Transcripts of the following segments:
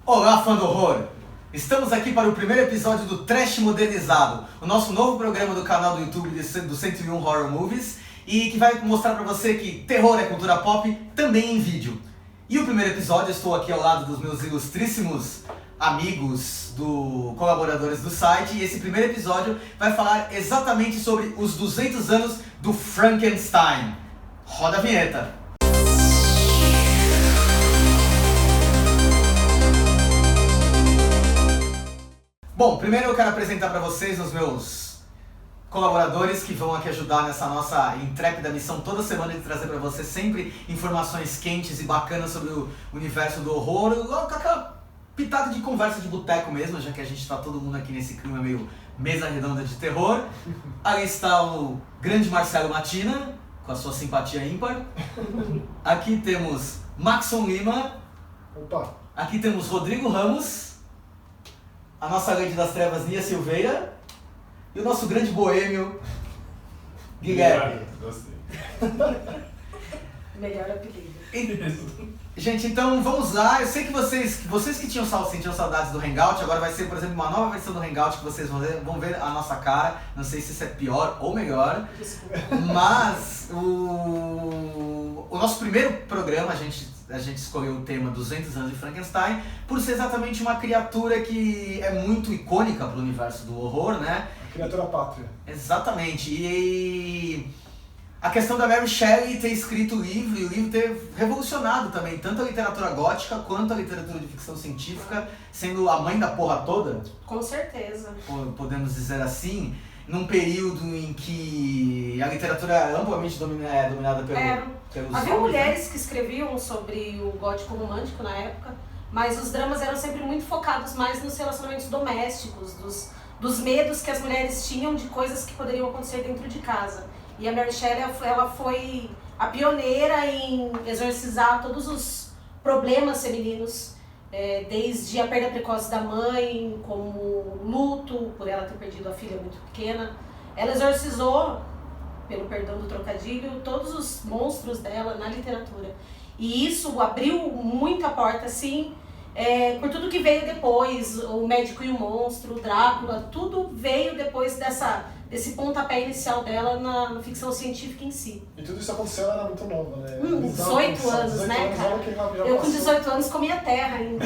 Olá, fã do horror! Estamos aqui para o primeiro episódio do Trash Modernizado, o nosso novo programa do canal do YouTube do 101 Horror Movies, e que vai mostrar para você que terror é cultura pop também em vídeo. E o primeiro episódio, eu estou aqui ao lado dos meus ilustríssimos amigos, colaboradores do site, e esse primeiro episódio vai falar exatamente sobre os 200 anos do Frankenstein. Roda a vinheta! Bom, primeiro eu quero apresentar para vocês os meus colaboradores que vão aqui ajudar nessa nossa intrépida missão toda semana de trazer para você sempre informações quentes e bacanas sobre o universo do horror, com aquela pitada de conversa de boteco mesmo, já que a gente está todo mundo aqui nesse clima meio mesa redonda de terror. Aí está o grande Marcelo Matina, com a sua simpatia ímpar. Aqui temos Maxon Lima. Opa! Aqui temos Rodrigo Ramos. A nossa Lady das Trevas, Nia Silveira, e o nosso grande boêmio, Guilherme. Gostei. Melhor apelido. Gente, então vamos lá. Eu sei que vocês que sentiam saudades do Hangout, agora vai ser, por exemplo, uma nova versão do Hangout que vocês vão ver a nossa cara. Não sei se isso é pior ou melhor. Desculpa. Mas o nosso primeiro programa, a gente escolheu o tema 200 anos de Frankenstein por ser exatamente uma criatura que é muito icônica para o universo do horror, né? Criatura pátria. Exatamente. E a questão da Mary Shelley ter escrito o livro e o livro ter revolucionado também tanto a literatura gótica quanto a literatura de ficção científica, sendo a mãe da porra toda. Com certeza. Podemos dizer assim, num período em que a literatura é amplamente dominada pelos Havia homens, mulheres que escreviam sobre o gótico romântico na época, mas os dramas eram sempre muito focados mais nos relacionamentos domésticos, dos medos que as mulheres tinham de coisas que poderiam acontecer dentro de casa. E a Mary Shelley, ela foi a pioneira em exorcizar todos os problemas femininos, desde a perda precoce da mãe, como luto por ela ter perdido a filha muito pequena. Ela exorcizou, pelo perdão do trocadilho, todos os monstros dela na literatura. E isso abriu muita porta, assim, por tudo que veio depois, o Médico e o Monstro, o Drácula, tudo veio depois desse pontapé inicial dela na ficção científica em si. E tudo isso aconteceu, ela era muito nova, né? 18 anos, né, cara? Eu com 18 anos comia terra ainda.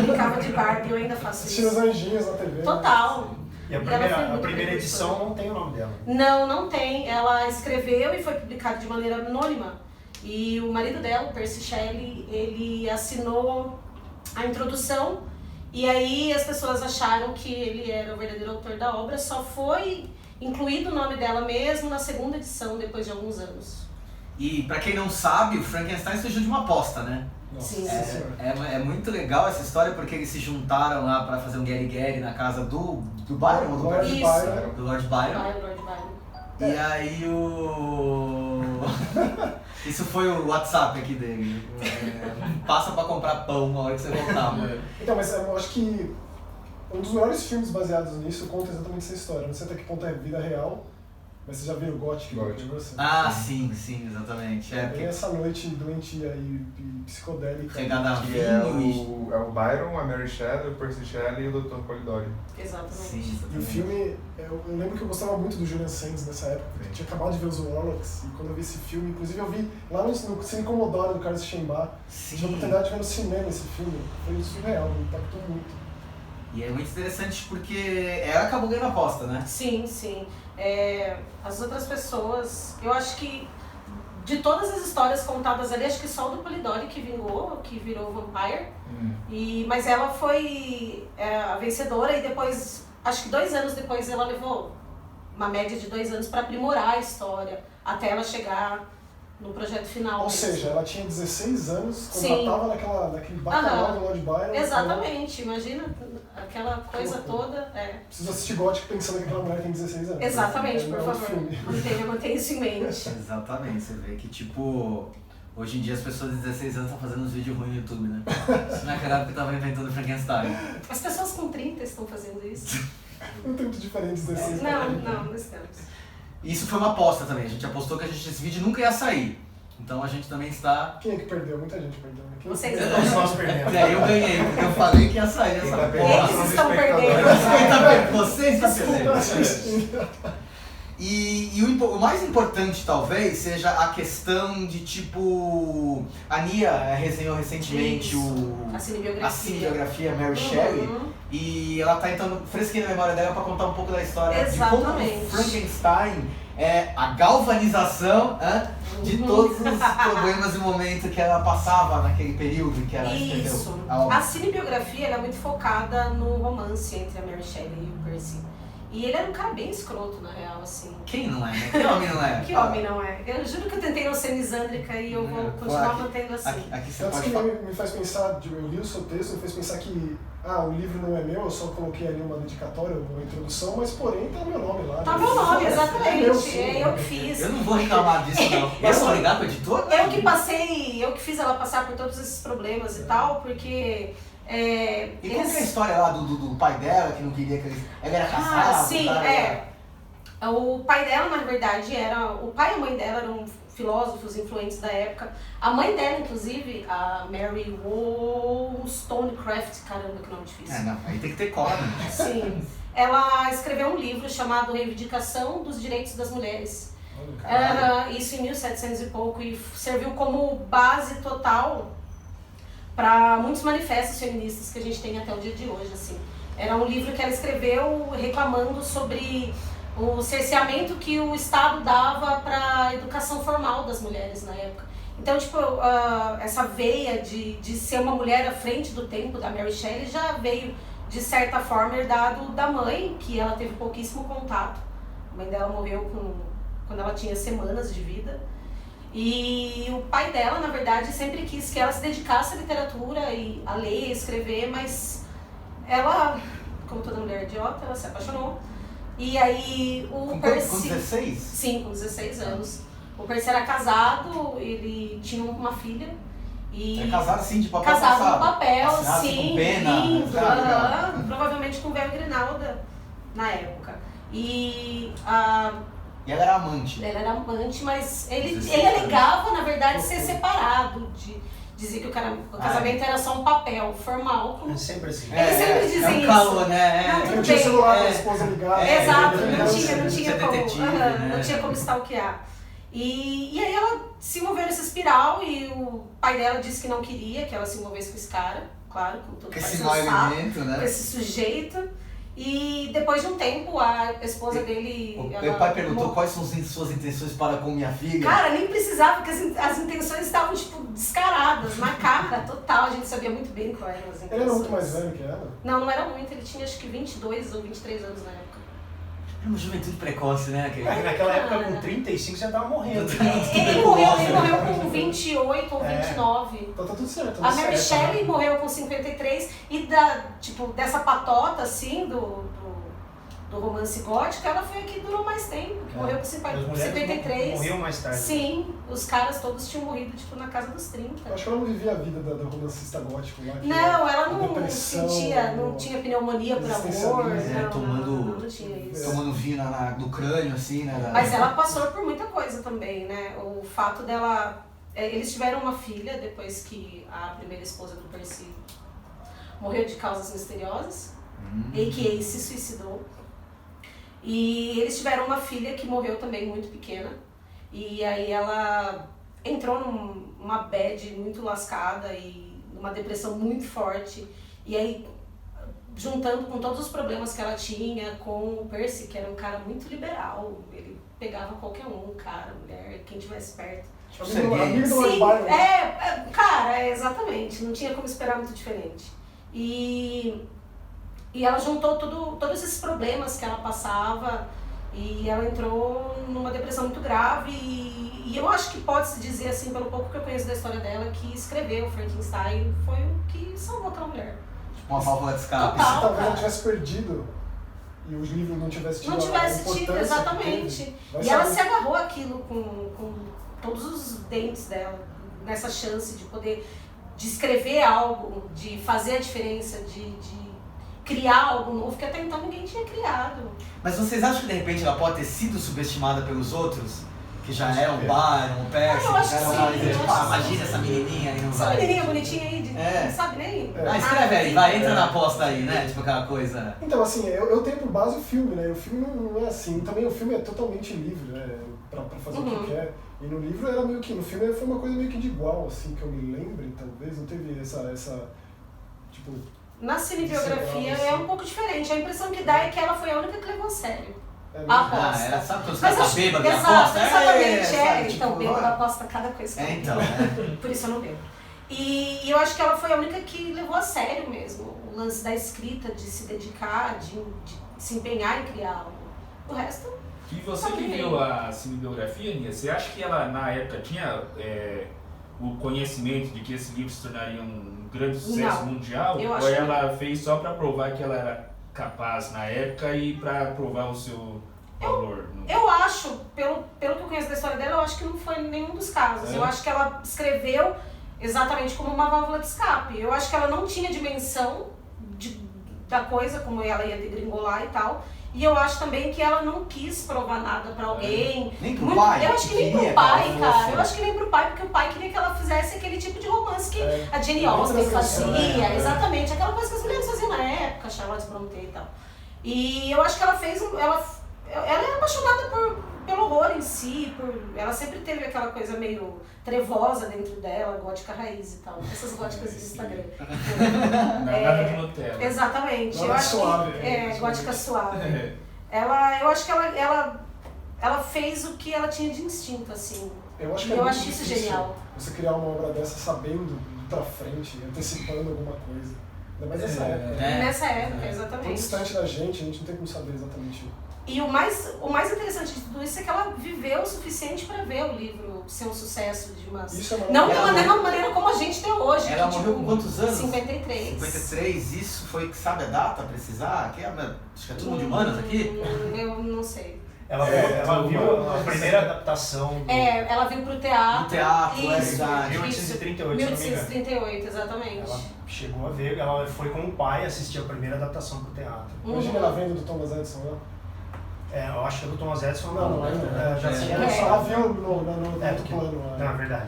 Brincava de Barbie, eu ainda faço Assistia os isso. anjinhos na TV. Total. Né? E a primeira edição não tem o nome dela. Não tem. Ela escreveu e foi publicada de maneira anônima. E o marido dela, o Percy Shelley, ele assinou a introdução. E aí as pessoas acharam que ele era o verdadeiro autor da obra. Só foi incluído o nome dela mesmo na segunda edição, depois de alguns anos. E pra quem não sabe, o Frankenstein surgiu de uma aposta, né? Nossa, Sim. É muito legal essa história porque eles se juntaram lá pra fazer um Gary na casa do Byron, ou do Lord Percy? Byron. Do Lord Byron. Lord Byron. E aí Isso foi o WhatsApp aqui dele. Passa pra comprar pão na hora que você voltar. Então, mas eu acho que um dos melhores filmes baseados nisso conta exatamente essa história. Não sei até que ponto é vida real, mas você já viu o Gothic? Ah, sim, exatamente. Bem essa noite doentia e psicodélica. Regada a Que é vinho o Byron, a Mary Shelley, o Percy Shelley e o Dr. Polidori. Exatamente. Sim, E exatamente. o filme, eu lembro que eu gostava muito do Julian Sands nessa época. Sim. Eu tinha acabado de ver os Warlocks e quando eu vi esse filme, inclusive eu vi lá no Cine Commodore do Carlos Schembar. Tive a Sim. oportunidade de ver no cinema esse filme. Foi surreal, me impactou muito. E é muito interessante porque ela acabou ganhando a aposta, né? Sim. As outras pessoas, eu acho que de todas as histórias contadas ali, acho que só o do Polidori que vingou, que virou Vampire. Mas ela foi a vencedora e depois, acho que 2 anos depois, ela levou uma média de 2 anos para aprimorar a história, até ela chegar no projeto final. Ou mesmo. seja, ela tinha 16 anos quando Sim. ela estava naquele bacanal do Lord Byron. Exatamente, imagina aquela coisa toda. Preciso assistir Gothic pensando que aquela mulher tem 16 anos. Exatamente, por Não é um favor. filme. Mantenha isso em mente. Exatamente, você vê que tipo, hoje em dia as pessoas de 16 anos estão fazendo uns vídeos ruins no YouTube, né? Isso naquela época eu tava inventando Frankenstein. As pessoas com 30 estão fazendo isso. Não tem muito diferente 16 Não estamos. Isso foi uma aposta também, a gente apostou que esse vídeo nunca ia sair. Então a gente também está... Quem é que perdeu? Muita gente perdeu. Né? Vocês Todos nós perdemos. Eu ganhei, porque eu falei que ia sair essa Quem tá porra. Eles estão perdendo. Você está perdendo. Desculpa. E o mais importante, talvez, seja a questão de, tipo... A Nia resenhou recentemente A cinebiografia. a cinebiografia Mary Shelley. E ela tá entrando fresquinha na memória dela para contar um pouco da história Exatamente. de como Frankenstein é a galvanização de todos os problemas e momentos que ela passava naquele período em que ela escreveu Isso. a obra. A cinebiografia ela é muito focada no romance entre a Mary Shelley e o Percy. E ele era um cara bem escroto, na real, assim. Quem não é, né? Que homem não é? Que homem não é? Eu juro que eu tentei não ser misândrica e eu vou continuar mantendo assim. Aqui você Tanto pode que falar. me faz pensar, eu li o seu texto, me fez pensar que o livro não é meu, eu só coloquei ali uma dedicatória, uma introdução, mas porém tá meu nome lá. Tá né? meu nome, É meu, exatamente. sim. É eu que fiz. Eu não vou reclamar disso, não. Eu vou ligar pro editor? Eu que passei, eu que fiz ela passar por todos esses problemas e tal, porque... E como que é a história lá do pai dela, que não queria que ele era casado? Sim, cara, O pai dela, na verdade, o pai e a mãe dela eram filósofos influentes da época. A mãe dela, inclusive, a Mary Wollstonecraft, caramba, que nome difícil. Não, aí tem que ter cola, né? Sim. Ela escreveu um livro chamado Reivindicação dos Direitos das Mulheres. Isso em 1700 e pouco, e serviu como base total para muitos manifestos feministas que a gente tem até o dia de hoje, assim. Era um livro que ela escreveu reclamando sobre o cerceamento que o Estado dava para a educação formal das mulheres na época. Então, tipo, essa veia de ser uma mulher à frente do tempo da Mary Shelley já veio, de certa forma, herdado da mãe, que ela teve pouquíssimo contato. A mãe dela morreu quando ela tinha semanas de vida. E o pai dela, na verdade, sempre quis que ela se dedicasse à literatura e a ler e escrever, mas ela, como toda mulher idiota, ela se apaixonou. E aí o Percy... Com 16? Sim, com 16 anos. O Percy era casado, ele tinha uma filha. E É casado sim, de papel casado passado. no papel, Assinado sim, com pena, lindo, sabe, legal. provavelmente com véu e grinalda na época. E E ela era amante. ela era amante, mas ele 16 alegava, na verdade, ser separado. Dizia que o casamento era só um papel formal. É sempre assim. Eles sempre dizem é um isso. calor, né? Não, Não tudo tinha bem. celular pra esposa ligar. Exato, é, não é, tinha é como, detetive, né? não tinha como stalkear. E aí ela se envolveu nessa espiral e o pai dela disse que não queria que ela se envolvesse com esse cara, claro, com todo Com esse parecendo mau sapo, elemento, com né? esse sujeito. E depois de um tempo, a esposa dele... Meu pai perguntou quais são suas intenções para com minha filha. Cara, nem precisava, porque as intenções estavam, tipo, descaradas, na cara, total. A gente sabia muito bem qual eram as intenções. Ele era muito mais velho que ela? Não era muito. Ele tinha, acho que 22 ou 23 anos na época. É uma juventude precoce, né? Naquela época, com 35, você já tava morrendo. Ele morreu com 28 ou 29. Então tá tudo certo. A Mary Shelley morreu com 53 e dessa patota, assim, do romance gótico, ela foi a que durou mais tempo, que morreu com 53. Morreu mais tarde. Sim, os caras todos tinham morrido, tipo, na casa dos 30. Acho que ela não vivia a vida da romancista gótico lá. Não, ela não depressão, não tinha pneumonia por amor, existencialismo. não tinha isso. Tomando vinho no crânio, assim, né? Mas ela passou por muita coisa também, né? O fato dela... Eles tiveram uma filha depois que a primeira esposa do Percy morreu de causas misteriosas, a.k.a. se suicidou. E eles tiveram uma filha que morreu também muito pequena. E aí ela entrou numa bad muito lascada e numa depressão muito forte. E aí, juntando com todos os problemas que ela tinha com o Percy, que era um cara muito liberal, ele pegava qualquer um, cara, mulher, quem tivesse perto. Amigo do Sim, Byron. cara, exatamente, não tinha como esperar muito diferente. E ela juntou todos esses problemas que ela passava e ela entrou numa depressão muito grave e eu acho que pode-se dizer, assim, pelo pouco que eu conheço da história dela, que escrever o Frankenstein foi o que salvou aquela mulher. Uma válvula de escape. Total. Se talvez ela tivesse perdido e os livros não tivessem tido Não tivesse tido, exatamente. E ela se agarrou aquilo com todos os dentes dela, nessa chance de poder de escrever algo, de fazer a diferença, de criar algo novo que até então ninguém tinha criado. Mas vocês acham que de repente ela pode ter sido subestimada pelos outros? Que já é um bar, um persa, eu acho que sim, eu acho que imagina essa menininha aí, não Essa vai. menininha bonitinha aí, não sabe nem? Ah, escreve aí, vai, entra na aposta aí, né? Tipo aquela coisa. Então, assim, eu tenho por base o filme, né? O filme não é assim. Também o filme é totalmente livre, né? Pra fazer o que quer. E no livro era meio que... No filme foi uma coisa meio que de igual, assim, que eu me lembre, talvez. Não teve essa tipo... Na cinebiografia é um pouco diferente. A impressão que dá é que ela foi a única que levou a sério. Ah, aposta. Era, sabe quando você Mas tá acho- bêbado e exato, aposta? exatamente, sabe, Então, tipo, bêbado aposta cada coisa que eu então, Por isso eu não bebo. E eu acho que ela foi a única que levou a sério mesmo o lance da escrita, de se dedicar, de se empenhar em criar algo. O resto... E você que viu a cinebiografia, Nia, você acha que ela na época tinha o conhecimento de que esse livro se tornaria um grande sucesso Não, mundial? eu Ou acho que ela fez só para provar que ela era capaz na época e para provar o seu valor? Eu acho, pelo que eu conheço da história dela, eu acho que não foi nenhum dos casos. Eu acho que ela escreveu exatamente como uma válvula de escape. Eu acho que ela não tinha dimensão da coisa, como ela ia degringolar e tal. E eu acho também que ela não quis provar nada pra alguém. Nem pro pai? Eu acho que nem queria pro pai, que ela cara. fosse. Eu acho que nem pro pai, porque o pai queria que ela fizesse aquele tipo de romance que a Jane Bem Austen transgressão, fazia. Exatamente, aquela coisa que as mulheres faziam na época, Charlotte Brontë e tal. E eu acho que ela fez... Ela é apaixonada pelo horror em si, ela sempre teve aquela coisa meio trevosa dentro dela, gótica raiz e tal. Essas góticas do Instagram. Nada de Nutella. Exatamente. Gótica Eu acho suave, que, gótica suave. Eu acho que ela fez o que ela tinha de instinto, assim. Eu acho que E é eu muito acho isso difícil genial. você criar uma obra dessa sabendo ir pra frente, antecipando alguma coisa. Ainda mais nessa época. Nessa época, Tão exatamente. distante da gente, a gente não tem como saber exatamente. E o mais interessante de tudo isso é que ela viveu o suficiente para ver o livro ser um sucesso de uma... Isso é Não maravilhoso. da mesma maneira como a gente tem hoje. Ela que, morreu tipo, com quantos anos? 53. 53, isso foi, sabe a data, precisar? Acho que é tudo de humanos aqui? Eu não sei. Ela viu a primeira adaptação do Ela veio pro teatro. No teatro, é Isso, verdade. 1838, se não me engano. 1838, exatamente. Ela chegou a ver, ela foi com o pai assistir a primeira adaptação pro teatro. Imagina ela vendo do Thomas Edison lá. Eu acho que é do Thomas Edison. Não ainda. Já tinha. Ela viu no outro plano lá. Não, é verdade.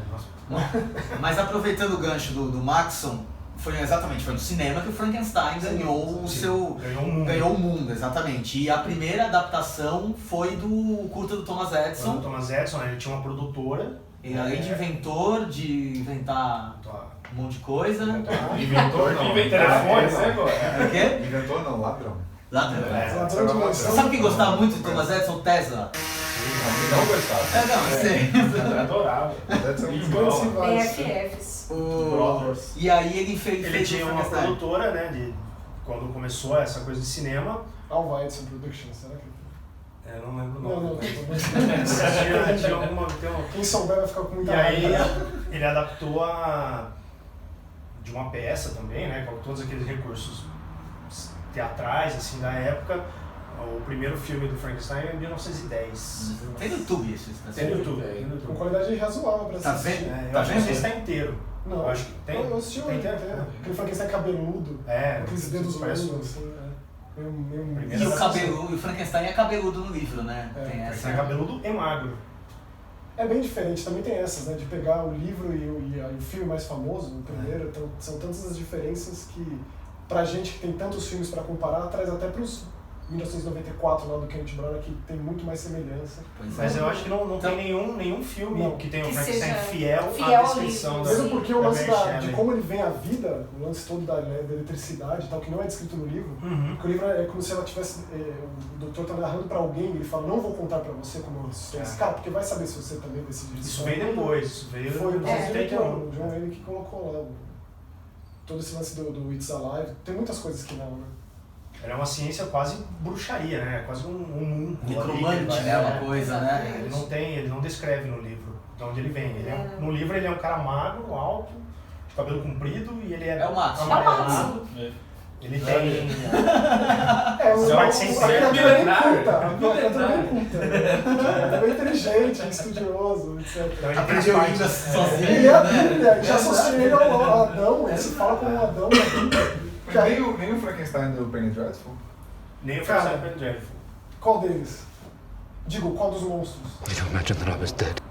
Nossa. Mas aproveitando o gancho do Maxon, foi no cinema que o Frankenstein ganhou o seu... Ganhou o mundo. Ganhou o mundo, exatamente. E a primeira adaptação foi do curta do Thomas Edison. O Thomas Edison, ele tinha uma produtora. E além de inventor, de inventar um monte de coisa. Inventor não. Telefone, Esse é agora. O quê? Inventor não, ladrão. Ladrão. Ladrão de mansão. Sabe quem gostava muito do Thomas Edison? Tesla. Não gostava. Não, eu sei. Eu adorava. Deve ser Os muito grandes bom. rivais. BFFs. Brothers. E aí ele fez Ele tinha o uma Frankenstein. produtora, né, quando começou essa coisa de cinema. Alva Edison Productions, será que... Eu não lembro o Não, nome. não. Tinha alguma... Quem souber vai ficar com muita E aí raiva. ele adaptou de uma peça também, né, com todos aqueles recursos teatrais assim da época. O primeiro filme do Frankenstein é em 1910. Tem no YouTube isso. Tem no YouTube. Com qualidade razoável pra Tá assistir. vendo? Eu Tá acho que não sei vendo? se tá inteiro. Não, Eu acho que tem. Eu assisti Tem inteiro. inteiro? Aquele Frankenstein cabeludo, aqueles dedos parece longos, assim, meio Primeira E o adaptação. cabeludo, o Frankenstein é cabeludo no livro, né? Tem Frankenstein essa. é cabeludo e magro. É bem diferente, também tem essas, né? De pegar o livro e o filme mais famoso, o primeiro, então, são tantas as diferenças que, pra gente que tem tantos filmes pra comparar, traz até pros 1994 lá do Kenneth Branagh, que tem muito mais semelhança. Pois é. Mas eu acho que não Então- tem nenhum filme Não. que tenha o Que Frankenstein seja fiel fiel à ao descrição livro, da Mesmo porque o da lance Mary de Shelley. como ele vem à vida, o lance todo da eletricidade e tal, que não é descrito no livro, Uhum. porque o livro é como se ela tivesse, o doutor tá narrando pra alguém, ele fala, não vou contar pra você como eu sou esse cara, porque vai saber se você também decidir. Isso veio depois, isso veio Foi o no o John Wayne que colocou lá todo esse lance do It's Alive. Tem muitas coisas que não, né? Ela é uma ciência quase bruxaria, né? Quase um Necromante, né? Uma coisa, né? Ele não descreve no livro de onde ele vem. No livro ele é um cara magro, alto, de cabelo comprido e ele é É o Max. É o amarelado. máximo. Ele tem... A sem criatura é bem milenar. culta, a criatura é bem culta. É bem inteligente, estudioso, etc. Então ele tem as Aprendeu partes... ainda sozinho. Ele é a né? Bíblia, já associei ele ao Adão, ele se fala como Adão na Bíblia. Que Nem o Frankenstein do Penny Dreadful? Nem o Cara. Frankenstein Dreadful. Qual deles? Digo, qual dos monstros?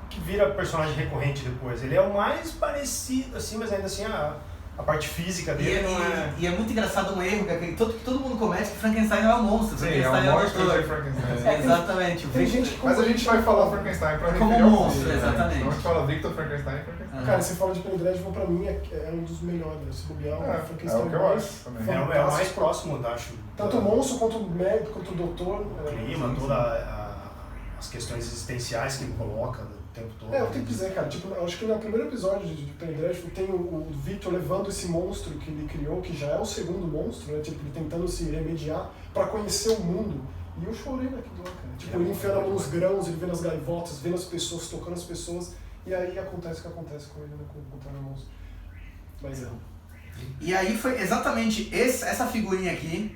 Que vira personagem recorrente depois. Ele é o mais parecido, assim, mas ainda assim a parte física dele não é... E é muito engraçado um erro que todo mundo comete, que Frankenstein não é um monstro. Sim, é Frankenstein o o monstro doutor. de Frankenstein. Exatamente. Tem gente que Mas a gente vai falar Frankenstein pra Como referir ao monstro, filme, né? exatamente. Então a gente fala Victor Frankenstein e Frankenstein. Cara, você fala de Penny Dreadful, pra mim é um dos melhores. Se bobear, É Frankenstein o que eu acho também. É o mais próximo, eu acho. Tanto o monstro quanto o médico, quanto o doutor. O clima, todas as questões existenciais que ele coloca o tempo todo. Eu tenho que dizer, cara, tipo, eu acho que no primeiro episódio de Penny Dreadful tem o Victor levando esse monstro que ele criou, que já é o segundo monstro, né? Tipo, ele tentando se remediar pra conhecer o mundo. E eu chorei naquilo lá, cara. Tipo, ele enfiando a mão nos grãos, ele vendo as gaivotas, vendo as pessoas, tocando as pessoas. E aí acontece o que acontece com ele, né? Com o monstro. Mas é. E aí foi exatamente essa figurinha aqui,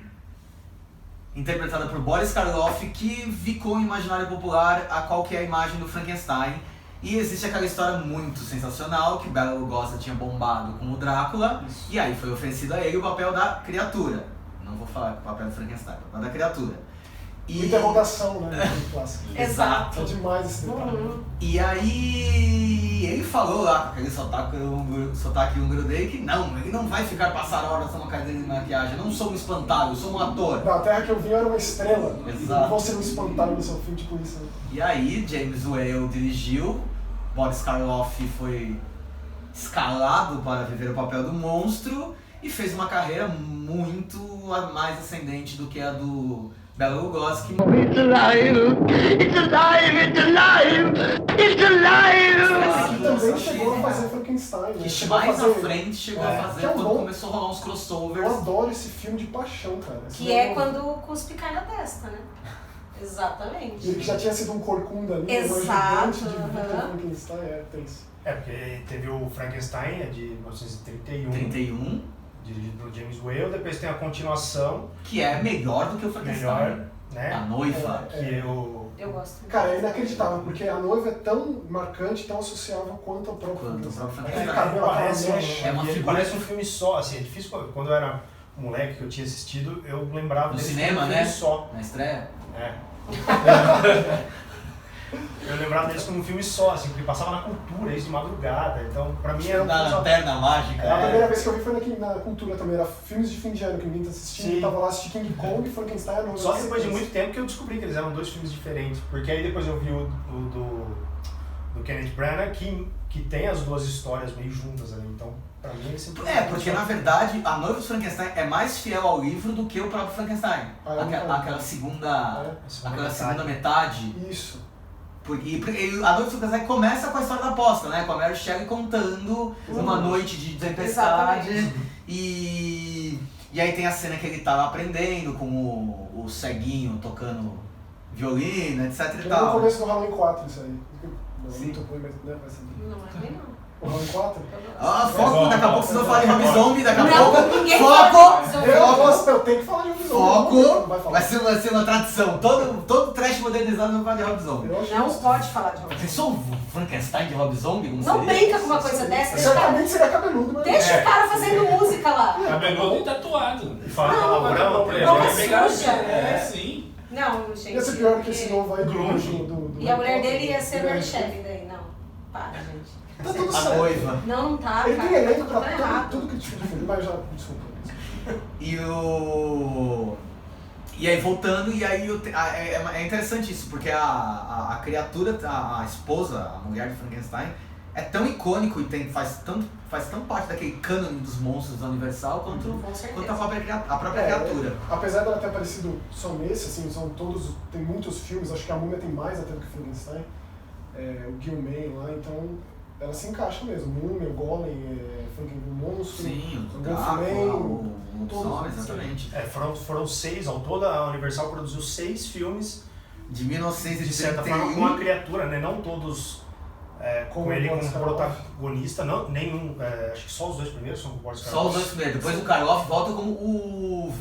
interpretada por Boris Karloff, que ficou no imaginário popular a qual que é a imagem do Frankenstein. E existe aquela história muito sensacional que Bela Lugosi tinha bombado com o Drácula, e aí foi oferecido a ele o papel da criatura. Não vou falar o papel do Frankenstein, o papel da criatura. Interrogação, né? No clássico. Exato. É demais esse detalhe. E aí ele falou lá com aquele sotaque húngaro dele que não, ele não vai ficar passar horas numa cadeira de maquiagem, eu não sou um espantalho, eu sou um ator. Na Terra que eu vim eu era uma estrela. Exato. Não vou ser um espantalho no seu filme, tipo isso. Né? E aí James Whale dirigiu, Boris Karloff foi escalado para viver o papel do monstro e fez uma carreira muito mais ascendente do que a do Bela Lugosi, que It's alive! It's alive! It's alive! It's alive! E também chegou a fazer Frankenstein, né? que Chegou a mais fazer... na frente chegou a fazer que é um quando bom- começou a rolar uns crossovers. Eu adoro esse filme de paixão, cara. Esse Que é filme- quando o cuspe cai na testa, né? E Exatamente. ele que já tinha sido um corcunda ali, Exato, um ajudante de Victor aham. Frankenstein, tenso. Porque teve o Frankenstein, de 1931, 31, dirigido pelo James Whale, depois tem a continuação, que é melhor do que o Frankenstein. melhor, A né? noiva. Que é o... Eu gosto. Cara, é inacreditável, porque a noiva é tão marcante, tão associável quanto ao próprio Quanto ao próprio Aquele Frankenstein. cabelo, aquela Parece, mecha. É uma ele figura- parece um filme só, assim, é difícil, quando eu era moleque que eu tinha assistido, eu lembrava No dele cinema, como um filme né? só. Na estreia. É. Eu lembrava deles como um filme só, assim, porque passava na cultura, isso de madrugada, então pra mim era um Na filme só. lanterna mágica. A primeira vez que eu vi foi na cultura também, era filmes de fim de ano que ninguém tá assistindo, Sim. eu tava lá assistindo King Kong e Frankenstein, a noiva. Só depois de muito tempo que eu descobri que eles eram dois filmes diferentes, porque aí depois eu vi o do Kenneth Branagh, que tem as duas histórias meio juntas ali, então pra mim ele sempre... Porque na verdade a noiva do Frankenstein é mais fiel ao livro do que o próprio Frankenstein. Aquela segunda metade. Isso. Porque a noite do Frankenstein começa com a história da aposta, né? Com a Mary Shelley contando uma noite de tempestade. Exatamente. E aí tem a cena que ele tá lá aprendendo com o ceguinho tocando violino, etc e No tal. começo do Halloween 4 isso aí. Não, Sim. muito ruim, mas né, vai ser. Não é ruim, não. O Halloween 4? Foco, daqui a pouco vocês vão falar de Rob Zombie, daqui a Não, pouco. ninguém Foco! fala de Zombie. Eu tenho que falar de um Foco! Vai falar. Vai ser uma tradição. Todo trash modernizado vai falar de Rob Zombie. Eu acho Não isso. pode falar de Rob. Pensou o Frankenstein de Rob Zombie? Como Não seria? brinca com uma coisa dessa. Deixa o cara, Certamente seria cabeludo, mas... deixa o cara fazendo música lá. Cabeludo e tatuado. E fala Não, palavrão, Ele boca vai pegar- suja. sim. Não, gente. Ia ser pior que esse novo aí do... Grunge. do E a mulher dele ia ser Mary Grunge. Shelley daí. Não. Para, gente. Tá tudo A certo. noiva. Não tá, Ele cara. tem elenco Tá pra tudo errado. tudo que tipo de filme, mas já... Desculpa. E aí voltando, e aí é interessante isso, porque a criatura, a esposa, a mulher de Frankenstein, é tão icônico e faz tão parte daquele cânone dos monstros da Universal quanto Com a certeza. própria criatura. Apesar dela ter aparecido só nesse, assim, são todos... Tem muitos filmes, acho que a Múmia tem mais até do que Frankenstein. O Gilman lá, então... Ela se encaixa mesmo. Múmia, o Golem, o Monstro... Sim, o Wolfman, Drácula, o todos, Lobisomem, exatamente. foram 6 ao todo, a Universal produziu 6 filmes, De de certa 1931. forma, com a criatura, né? Não todos com Como ele como Boris Karloff. protagonista, não, nenhum, acho que só os dois primeiros são com o Boris Só os Karloff. dois primeiros. Depois o Karloff volta como o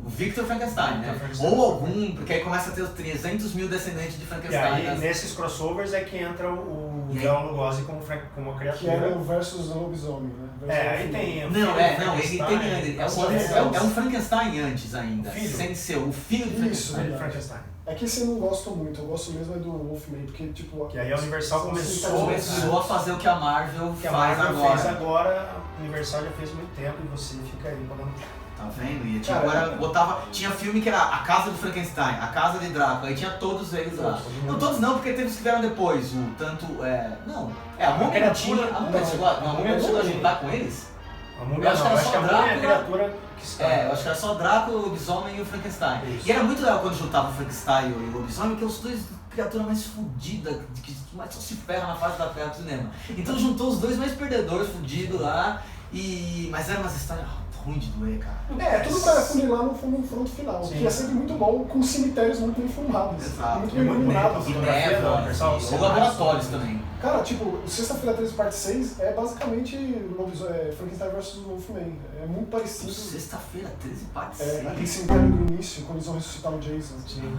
Victor Frankenstein, né? Victor Frankenstein. Ou algum, porque aí começa a ter os 300 mil descendentes de E Frankenstein. aí, né? nesses crossovers é que entra o E aí? Bela Lugosi como a Que criatura. era o versus Lobisomem, né? Aí tem... Não, ele tem. É um um Frankenstein antes ainda. O filho? Sem ser o filho de Isso, Frankenstein. verdade. Frankenstein. É que esse eu não gosto muito, eu gosto mesmo é do Wolfman, porque tipo... Que aí a Universal são Começou a fazer o que a Marvel que a faz Marvel agora. fez agora, a Universal já fez muito tempo e você fica aí podendo... Tá vendo? E agora tinha filme que era A Casa do Frankenstein, A Casa de Drácula, aí tinha todos eles lá. Não todos não, porque teve os que vieram depois. A Múmia não tinha. A Múmia não chegou a juntar com eles? A Múmia não, acho que a Múmia é a criatura que está... Eu acho que era só Drácula, o lobisomem e o Frankenstein. Isso. E era muito legal quando juntava o Frankenstein e o lobisomem, porque os dois criaturas mais fodidas, que mais só se ferra na face da terra do cinema. Então juntou os dois mais perdedores, fudidos lá, mas eram umas histórias ruins de doer, cara. Tudo pra funilar no confronto final, Sim. que é sempre muito bom, com cemitérios muito bem filmados. Exato. Muito bem iluminados. E fotografia neva, da Universal, ou laboratórios também. Cara, tipo, Sexta-feira 13, parte 6 é basicamente Frankenstein vs Wolfman. É muito parecido. Sexta-feira, 13 parte Aquele cemitério do início, quando eles vão ressuscitar o Jason. Sim.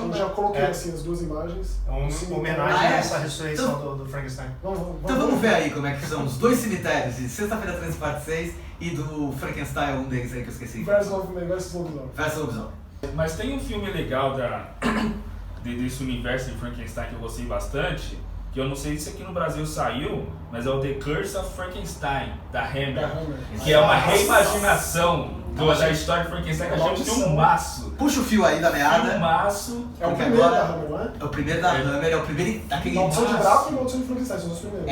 Eu já coloquei assim as duas imagens. É uma homenagem a essa ressurreição do Frankenstein. Então vamos ver aí como é que são os dois cemitérios de Sexta-feira 13, parte 6 e do Frankenstein, um deles aí que eu esqueci. Versus Wolfman, versus Lobisomem. Versus Lobisomem. Mas tem um filme legal desse universo de Frankenstein que eu gostei bastante, que eu não sei se aqui no Brasil saiu, mas é o The Curse of Frankenstein, da Hammer, que é uma reimaginação da história de Frankenstein que eu achei um filmaço. Puxa o fio aí da meada. Filmaço. É o Porque primeiro agora- da Hammer, não é? É o primeiro da Hammer, é o primeiro daquele... Maldição de Drácula e Maldição de Frankenstein, são os primeiros.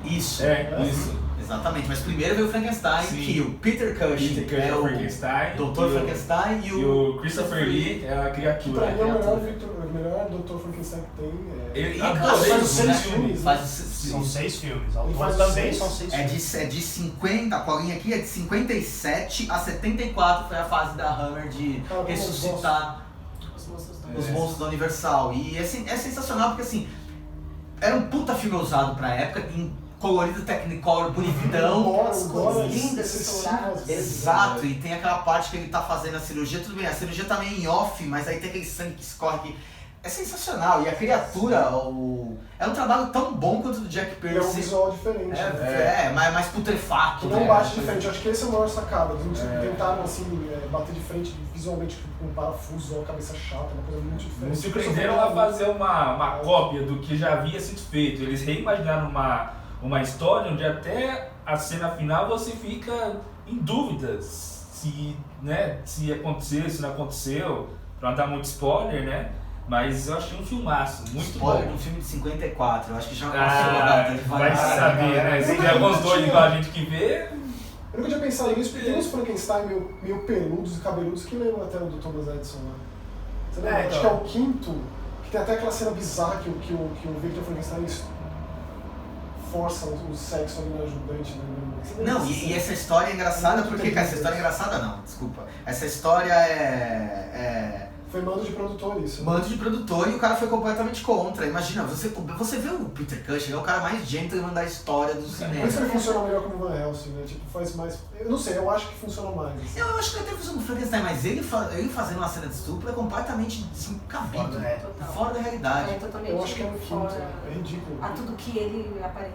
Isso. Isso. Exatamente, mas primeiro veio o Frankenstein, Sim. que o Peter Cushing Peter é o Frankenstein, Dr. e o- Frankenstein E o Christopher Lee é a Que criatura. pra mim é o melhor Dr. Frankenstein que tem. Ele faz faz os seis né? filmes, Faz né? São 6 filmes. Ele Autores faz também seis. são 6 filmes. É de 50, a colinha aqui é de 57 a 74 foi a fase da Hammer de Ah, como ressuscitar Os monstros do os monstros da Universal. E assim, é sensacional porque assim, era um puta filme ousado pra época, em colorido Technicolor bonitão. As cores lindas, douradas. Exato, e tem aquela parte que ele tá fazendo a cirurgia, tudo bem, a cirurgia tá meio em off, mas aí tem aquele sangue que escorre aqui. É sensacional, e a criatura, é um trabalho tão bom quanto o do Jack E é um Pierce. visual diferente. né? Mais putrefato. Que não né? bate de frente, eu acho que esse é o maior sacado. Eles tentaram assim, bater de frente visualmente com um parafuso ou cabeça chata, uma coisa muito diferente. Não se prenderam a fazer uma cópia do que já havia sido feito. Eles reimaginaram uma história onde até a cena final você fica em dúvidas se aconteceu, se não aconteceu, pra não dar muito spoiler, né? Mas eu achei um filmaço, muito Spoiler bom. do filme de 54, eu acho que já passou a data de Vai validade. saber, né? Se tem alguns doidos igual a gente que vê. Eu nunca tinha pensado nisso, porque tem uns Frankenstein meio peludos e cabeludos que lembram até o do Thomas Edison, né? Você lembra? Acho que é o quinto, que tem até aquela cena bizarra que o Victor Frankenstein força o sexo ali no ajudante, né? Você lembra Não, dessa e cena? essa história é engraçada Muito porque, cara, essa história é engraçada não, desculpa. Essa história é Foi mando de produtor isso. bando de produtor e o cara foi completamente contra. Imagina, você vê o Peter Cushing, é o cara mais gentleman da história do Por cinema. isso que ele funciona melhor como Van Helsing, né? Tipo, faz mais... Eu não sei, eu acho que funciona mais. assim. Eu acho que até funciona no Frankenstein, mas ele fazendo uma cena de estupro é completamente descabido, Total. fora da realidade. É totalmente Eu acho que é no quinto, fora é ridículo. a tudo que ele aparenta.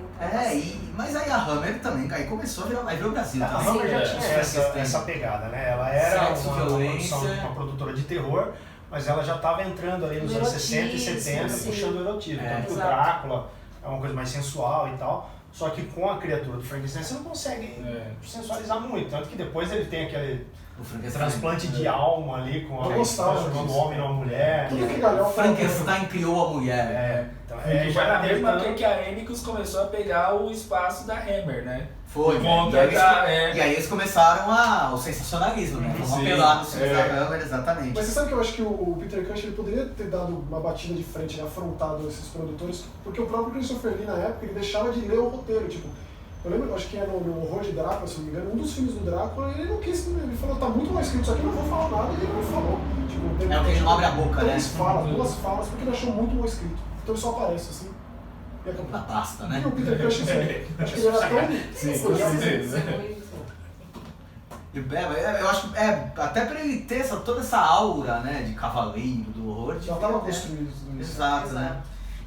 Mas aí a Hammer também, aí começou a virar, aí virou Brasil A também. Hammer já É, tinha essa pegada, né? Ela era Sexo, uma violência. uma produtora de terror, mas ela já estava entrando ali nos anos 60 e 70, Erotismo, puxando o erotismo. É. Tanto que o Exato. Drácula é uma coisa mais sensual e tal, só que com a criatura do Frankenstein você não consegue sensualizar muito. Tanto que depois ele tem aquele O Frankenstein. transplante de alma ali, com Eu gostava transformando disso. o homem numa mulher. Tudo que galhão Frankenstein criou a mulher. Então, Foi já na mesma tentando- que a Amicus começou a pegar o espaço da Hammer, né? Foi, Por conta e da- aí eles começaram o sensacionalismo, né? Vamos Sim, apelar nos filmes é. da Hammer, exatamente. Mas você sabe que eu acho que o Peter Cushing ele poderia ter dado uma batida de frente, né, afrontado esses produtores, porque o próprio Christopher Lee, na época, ele deixava de ler o roteiro, tipo, eu lembro, acho que é no Horror de Drácula, se não me engano, um dos filmes do Drácula, ele não quis, ele falou, tá muito mal escrito isso aqui, não vou falar nada, e ele não falou. Tipo, É o que ele não abre a boca, né? Duas falas, porque ele achou muito mal escrito. Então ele só aparece, assim, e acabou. Na pasta, né? E o Peter Cushing, acho que ele era tão... Sim, com certeza. Eu acho que até pra ele ter toda essa aura, né, de cavaleiro, do horror. Já tava construído isso. Exato, né?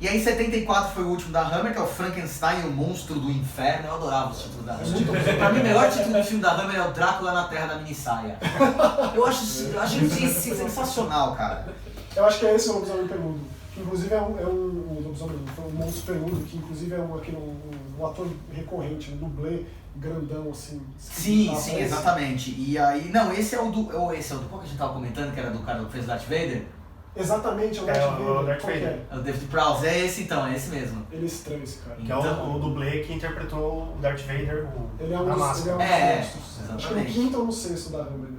E aí em 74 foi o último da Hammer, que é o Frankenstein, o Monstro do Inferno. Eu adorava os títulos da Hammer. Pra mim o melhor título do filme da Hammer é o Drácula na Terra da Minissaia. Eu acho isso sensacional, cara. Eu acho que é esse o Lobisomem Peludo. Que inclusive é um lobisomem, um monstro peludo, que inclusive é um ator recorrente, um dublê grandão assim. Sim, exatamente. E aí, não, esse é o do qual que a gente tava comentando, que era do cara que fez Darth Vader? Exatamente, é o Darth Vader. Qual que é? É o David Prowse, é esse então, é esse mesmo. Ele é estranho esse cara. Que é o dublê que interpretou o Darth Vader, ele é um na dos máscara. monstros. Exatamente. Acho que no quinto ou no sexto da Hammer.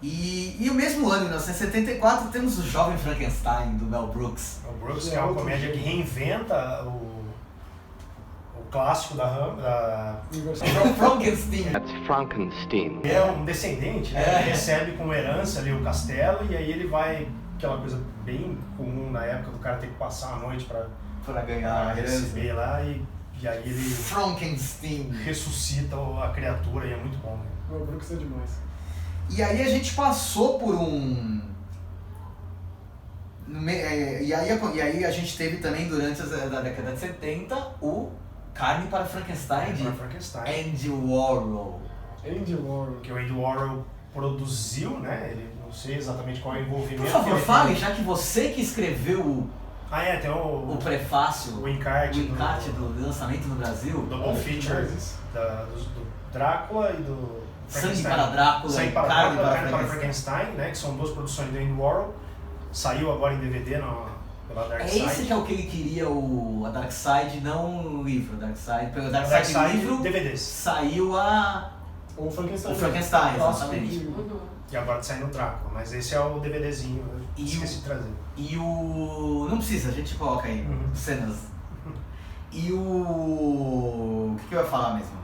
E o mesmo ano, em 1974, temos o Jovem Frankenstein, do Mel Brooks. O Brooks, que é uma comédia que reinventa o clássico da Frankenstein. That's Frankenstein. é um descendente, né? Ele recebe como herança ali o castelo e aí ele vai, aquela coisa bem comum na época do cara ter que passar a noite Pra ganhar a herança. receber lá e aí ele Frankenstein. ressuscita a criatura e é muito bom. Né? O Brooks é demais. E aí a gente passou por e aí a gente teve também durante a década de 70 o Carne para Frankenstein de Andy Warhol. Andy Warhol. Que o Andy Warhol produziu, né? Ele não sei exatamente qual é o envolvimento. Por favor, fale, já que você que escreveu tem o prefácio, o encarte do lançamento no Brasil. o double feature do Drácula e do Sangue para Drácula Sangue e para Carne Drácula, para Frankenstein, né? Que são duas produções do Andy Warhol. Saiu agora em DVD pela Dark Side. É esse que é o que ele queria, a Dark Side, não o livro. Pelo Dark Dark Side Side livro DVDs. saiu O Frankenstein. o Frankenstein, Clássico exatamente. que- E agora tá saindo o Drácula, mas esse é o DVDzinho, eu esqueci de trazer. E o... Não precisa, a gente coloca aí cenas. E o que eu ia falar mesmo?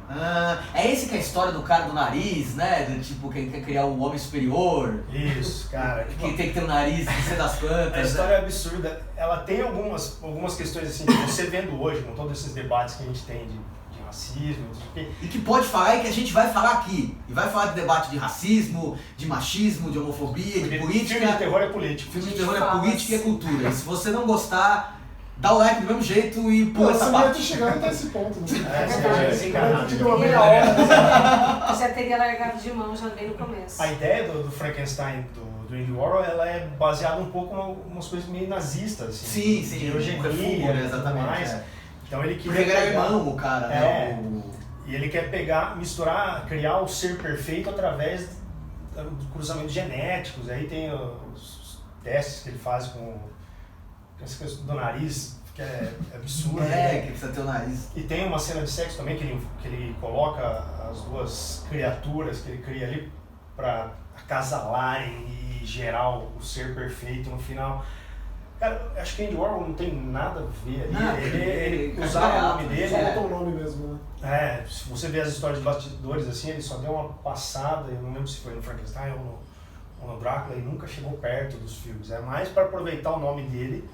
É esse que é a história do cara do nariz, né? Do tipo, que ele quer criar o homem superior. Isso, cara. Que tem que ter um nariz, não sei das quantas. A história é absurda. Ela tem algumas questões assim, que você vendo hoje, com todos esses debates que a gente tem de racismo, E que pode falar e que a gente vai falar aqui. E vai falar de debate de racismo, de machismo, de homofobia, de política. Filme de terror é político. Filme de terror é política e é cultura. E se você não gostar, dá o like do mesmo jeito e pula essa Você ia ter parte. chegado até esse ponto. Né? Você Vai ter tido uma E meia hora. eu já teria largado de mão já bem no começo. A ideia do Frankenstein do Andy Warhol, ela é baseada um pouco em umas coisas meio nazistas, assim. Sim, de o refúgio, eugenia e tudo exatamente. mais. É. Então ele Porque queria ele era pegar- irmão, o cara, né? E ele quer misturar, criar o ser perfeito através do cruzamento genéticos. Aí tem os testes que ele faz com essa questão do nariz, que é absurdo. Que precisa ter o nariz. E tem uma cena de sexo também que ele coloca as duas criaturas que ele cria ali para acasalarem e gerar o ser perfeito no final. Cara, acho que Andy Warhol não tem nada a ver ali. Nada, Ele usava o nome dele. Só botou o nome mesmo, né? Se você ver as histórias de bastidores assim, ele só deu uma passada, eu não lembro se foi no Frankenstein ou no Drácula, e nunca chegou perto dos filmes. É mais para aproveitar o nome dele,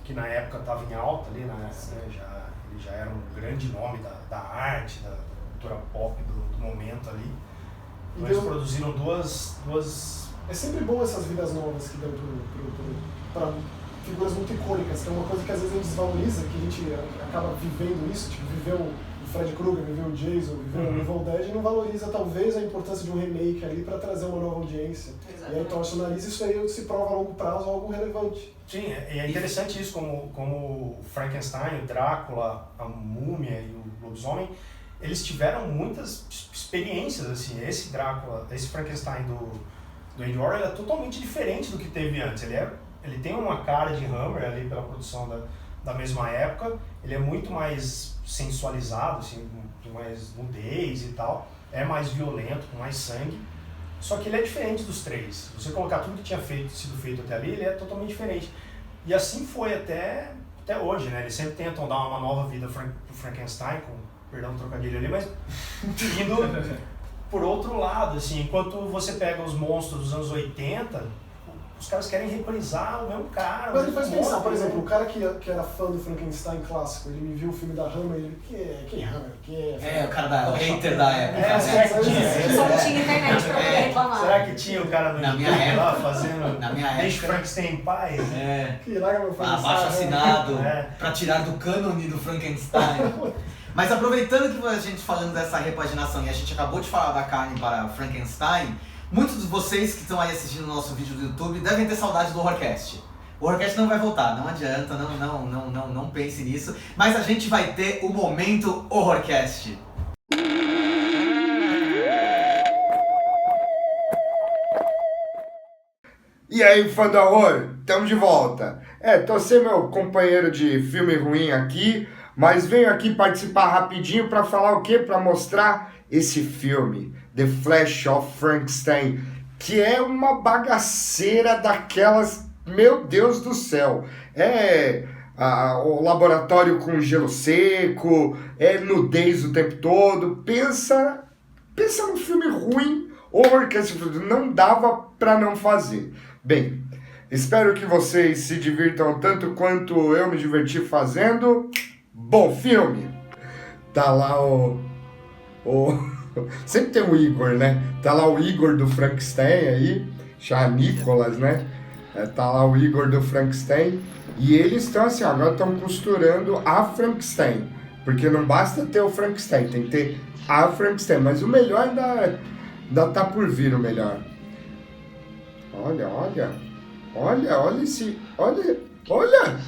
que na época estava em alta ali, né? Ele já era um grande nome da arte, da cultura pop do momento ali. Então eles produziram duas... É sempre bom essas vidas novas que dão para figuras muito icônicas, que é uma coisa que às vezes a gente desvaloriza, que a gente acaba vivendo isso, tipo, viveu o Fred Krueger, viveu o Jason, viveu o Evil Dead, e não valoriza talvez a importância de um remake ali para trazer uma nova audiência. Exatamente. E aí torce o nariz, isso aí se prova a longo prazo algo relevante. Sim, e é interessante isso, como o Frankenstein, o Drácula, a Múmia e o Lobisomem, eles tiveram muitas experiências, assim. Esse Drácula, esse Frankenstein do Andy Warhol é totalmente diferente do que teve antes. Ele tem uma cara de Hammer ali pela produção da mesma época, ele é muito mais sensualizado, assim, com mais nudez e tal, é mais violento, com mais sangue, só que ele é diferente dos três. Se você colocar tudo que tinha sido feito até ali, ele é totalmente diferente. E assim foi até hoje, né? Eles sempre tentam dar uma nova vida pro Frankenstein, com perdão do trocadilho ali, mas indo por outro lado, assim, enquanto você pega os monstros dos anos 80, os caras querem reprisar o mesmo cara. Mas ele faz pensar, por né? exemplo, o cara que era fã do Frankenstein clássico, ele me viu o filme da Hammer, ele, que Hammer? O cara o hater da época. Só não tinha internet pra poder reclamar. Será que tinha o cara no Na minha YouTube lá época. fazendo Na minha Deixa época. Frankenstein em paz? É. Que lá meu Abaixo Frankenstein, assinado É. pra tirar do cânone do Frankenstein. Mas aproveitando que a gente falando dessa repaginação e a gente acabou de falar da carne para Frankenstein, muitos de vocês que estão aí assistindo o nosso vídeo do YouTube devem ter saudade do Horrorcast. O Horrorcast não vai voltar, não adianta, não pense nisso. Mas a gente vai ter o momento Horrorcast. E aí, fã do horror, estamos de volta. Tô sem meu companheiro de filme ruim aqui, mas venho aqui participar rapidinho para falar o quê? Para mostrar esse filme, The Flesh of Frankenstein, que é uma bagaceira daquelas, meu Deus do céu. O laboratório com gelo seco, nudez o tempo todo. Pensa num filme ruim, horror que esse filme não dava para não fazer. Bem, espero que vocês se divirtam tanto quanto eu me diverti fazendo. Bom filme! Tá lá sempre tem o Igor, né? Tá lá o Igor do Frankenstein aí, já Nicolas, né? Tá lá o Igor do Frankenstein. E eles estão assim, agora estão costurando a Frankenstein. Porque não basta ter o Frankenstein, tem que ter a Frankenstein. Mas o melhor ainda tá por vir o melhor. Olha esse... Olha!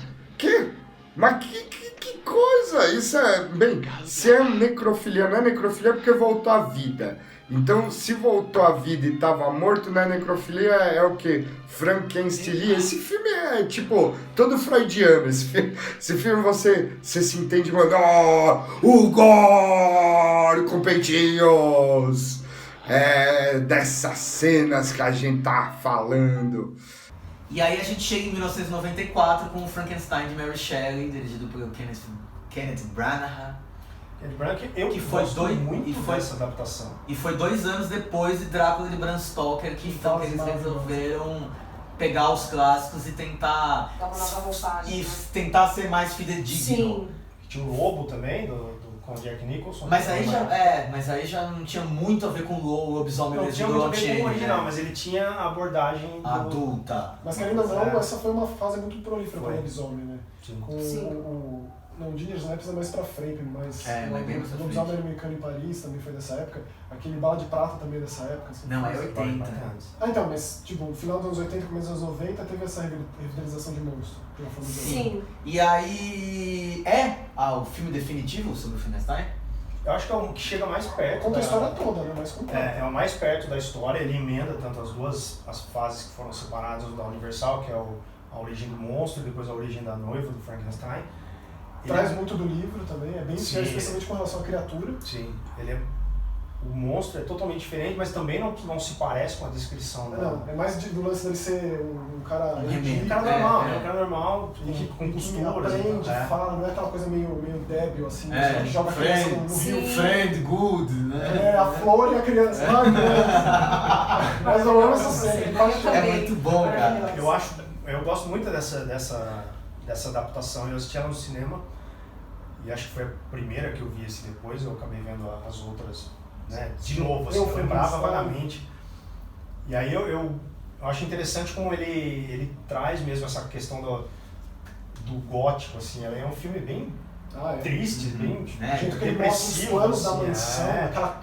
Mas que coisa! Isso bem, se é necrofilia, não é necrofilia porque voltou à vida. Então, se voltou à vida e tava morto, não é necrofilia, é o quê? Frankenstein. Esse filme é, tipo, todo freudiano. Esse filme você se entende, mano, o gore com peitinhos. Dessas cenas que a gente tá falando. E aí a gente chega em 1994 com o Frankenstein de Mary Shelley, dirigido por Kenneth Branagh. Que foi muito dessa adaptação. E foi 2 anos depois de Drácula de Bram Stoker que então eles resolveram pegar os clássicos e tentar Dá uma nova roupagem. e tentar ser mais fidedigno. Sim. Tinha o Lobo também, com o Jack Nicholson. Mas aí já não tinha muito a ver com o lobisomem Não tinha muito a ver com o original, mas ele tinha a abordagem adulta. Mas querendo ou não, essa foi uma fase muito prolífera para o Foi. lobisomem, né? Sim. Com Sim. Não, o Ginger Snipes é mais pra frente, mas mas bem mais pra o lobisomem americano em Paris também foi dessa época. Aquele Bala de Prata também é dessa época. Assim, Não, é foi- 80. então, mas tipo, no final dos anos 80 começo dos anos 90 teve essa revitalização de monstro, de uma forma geral. Sim. E aí o filme definitivo sobre o Frankenstein? Eu acho que é o que chega mais perto. Conta a da- história toda, né? Mais completa. É o mais perto da história, ele emenda tanto as fases que foram separadas da Universal, que é a origem do monstro, e depois a origem da noiva do Frankenstein. Traz Ele muito do livro também, é bem Sim. diferente, especialmente com relação à criatura. Sim, o monstro é totalmente diferente, mas também não se parece com a descrição da... Não, é mais do lance dele ser um cara Um remake. Um cara normal, É. um cara normal, e que com costuras. aprende, então, fala, não é aquela coisa meio débil assim, que joga a criança no friend, rio. friend, good, né? A flor e a criança. Ai, criança. Mas eu amo essa série, de paixão. É muito bom, cara. Eu gosto muito dessa adaptação. Eu assisti ela no cinema e acho que foi a primeira que eu vi esse depois. Eu acabei vendo as outras, né, de novo, assim, eu lembrava vagamente. E aí eu acho interessante como ele traz mesmo essa questão do gótico, assim. Ela é um filme bem triste, bem O jeito que ele mostra os depressivo, planos da assim, mansão,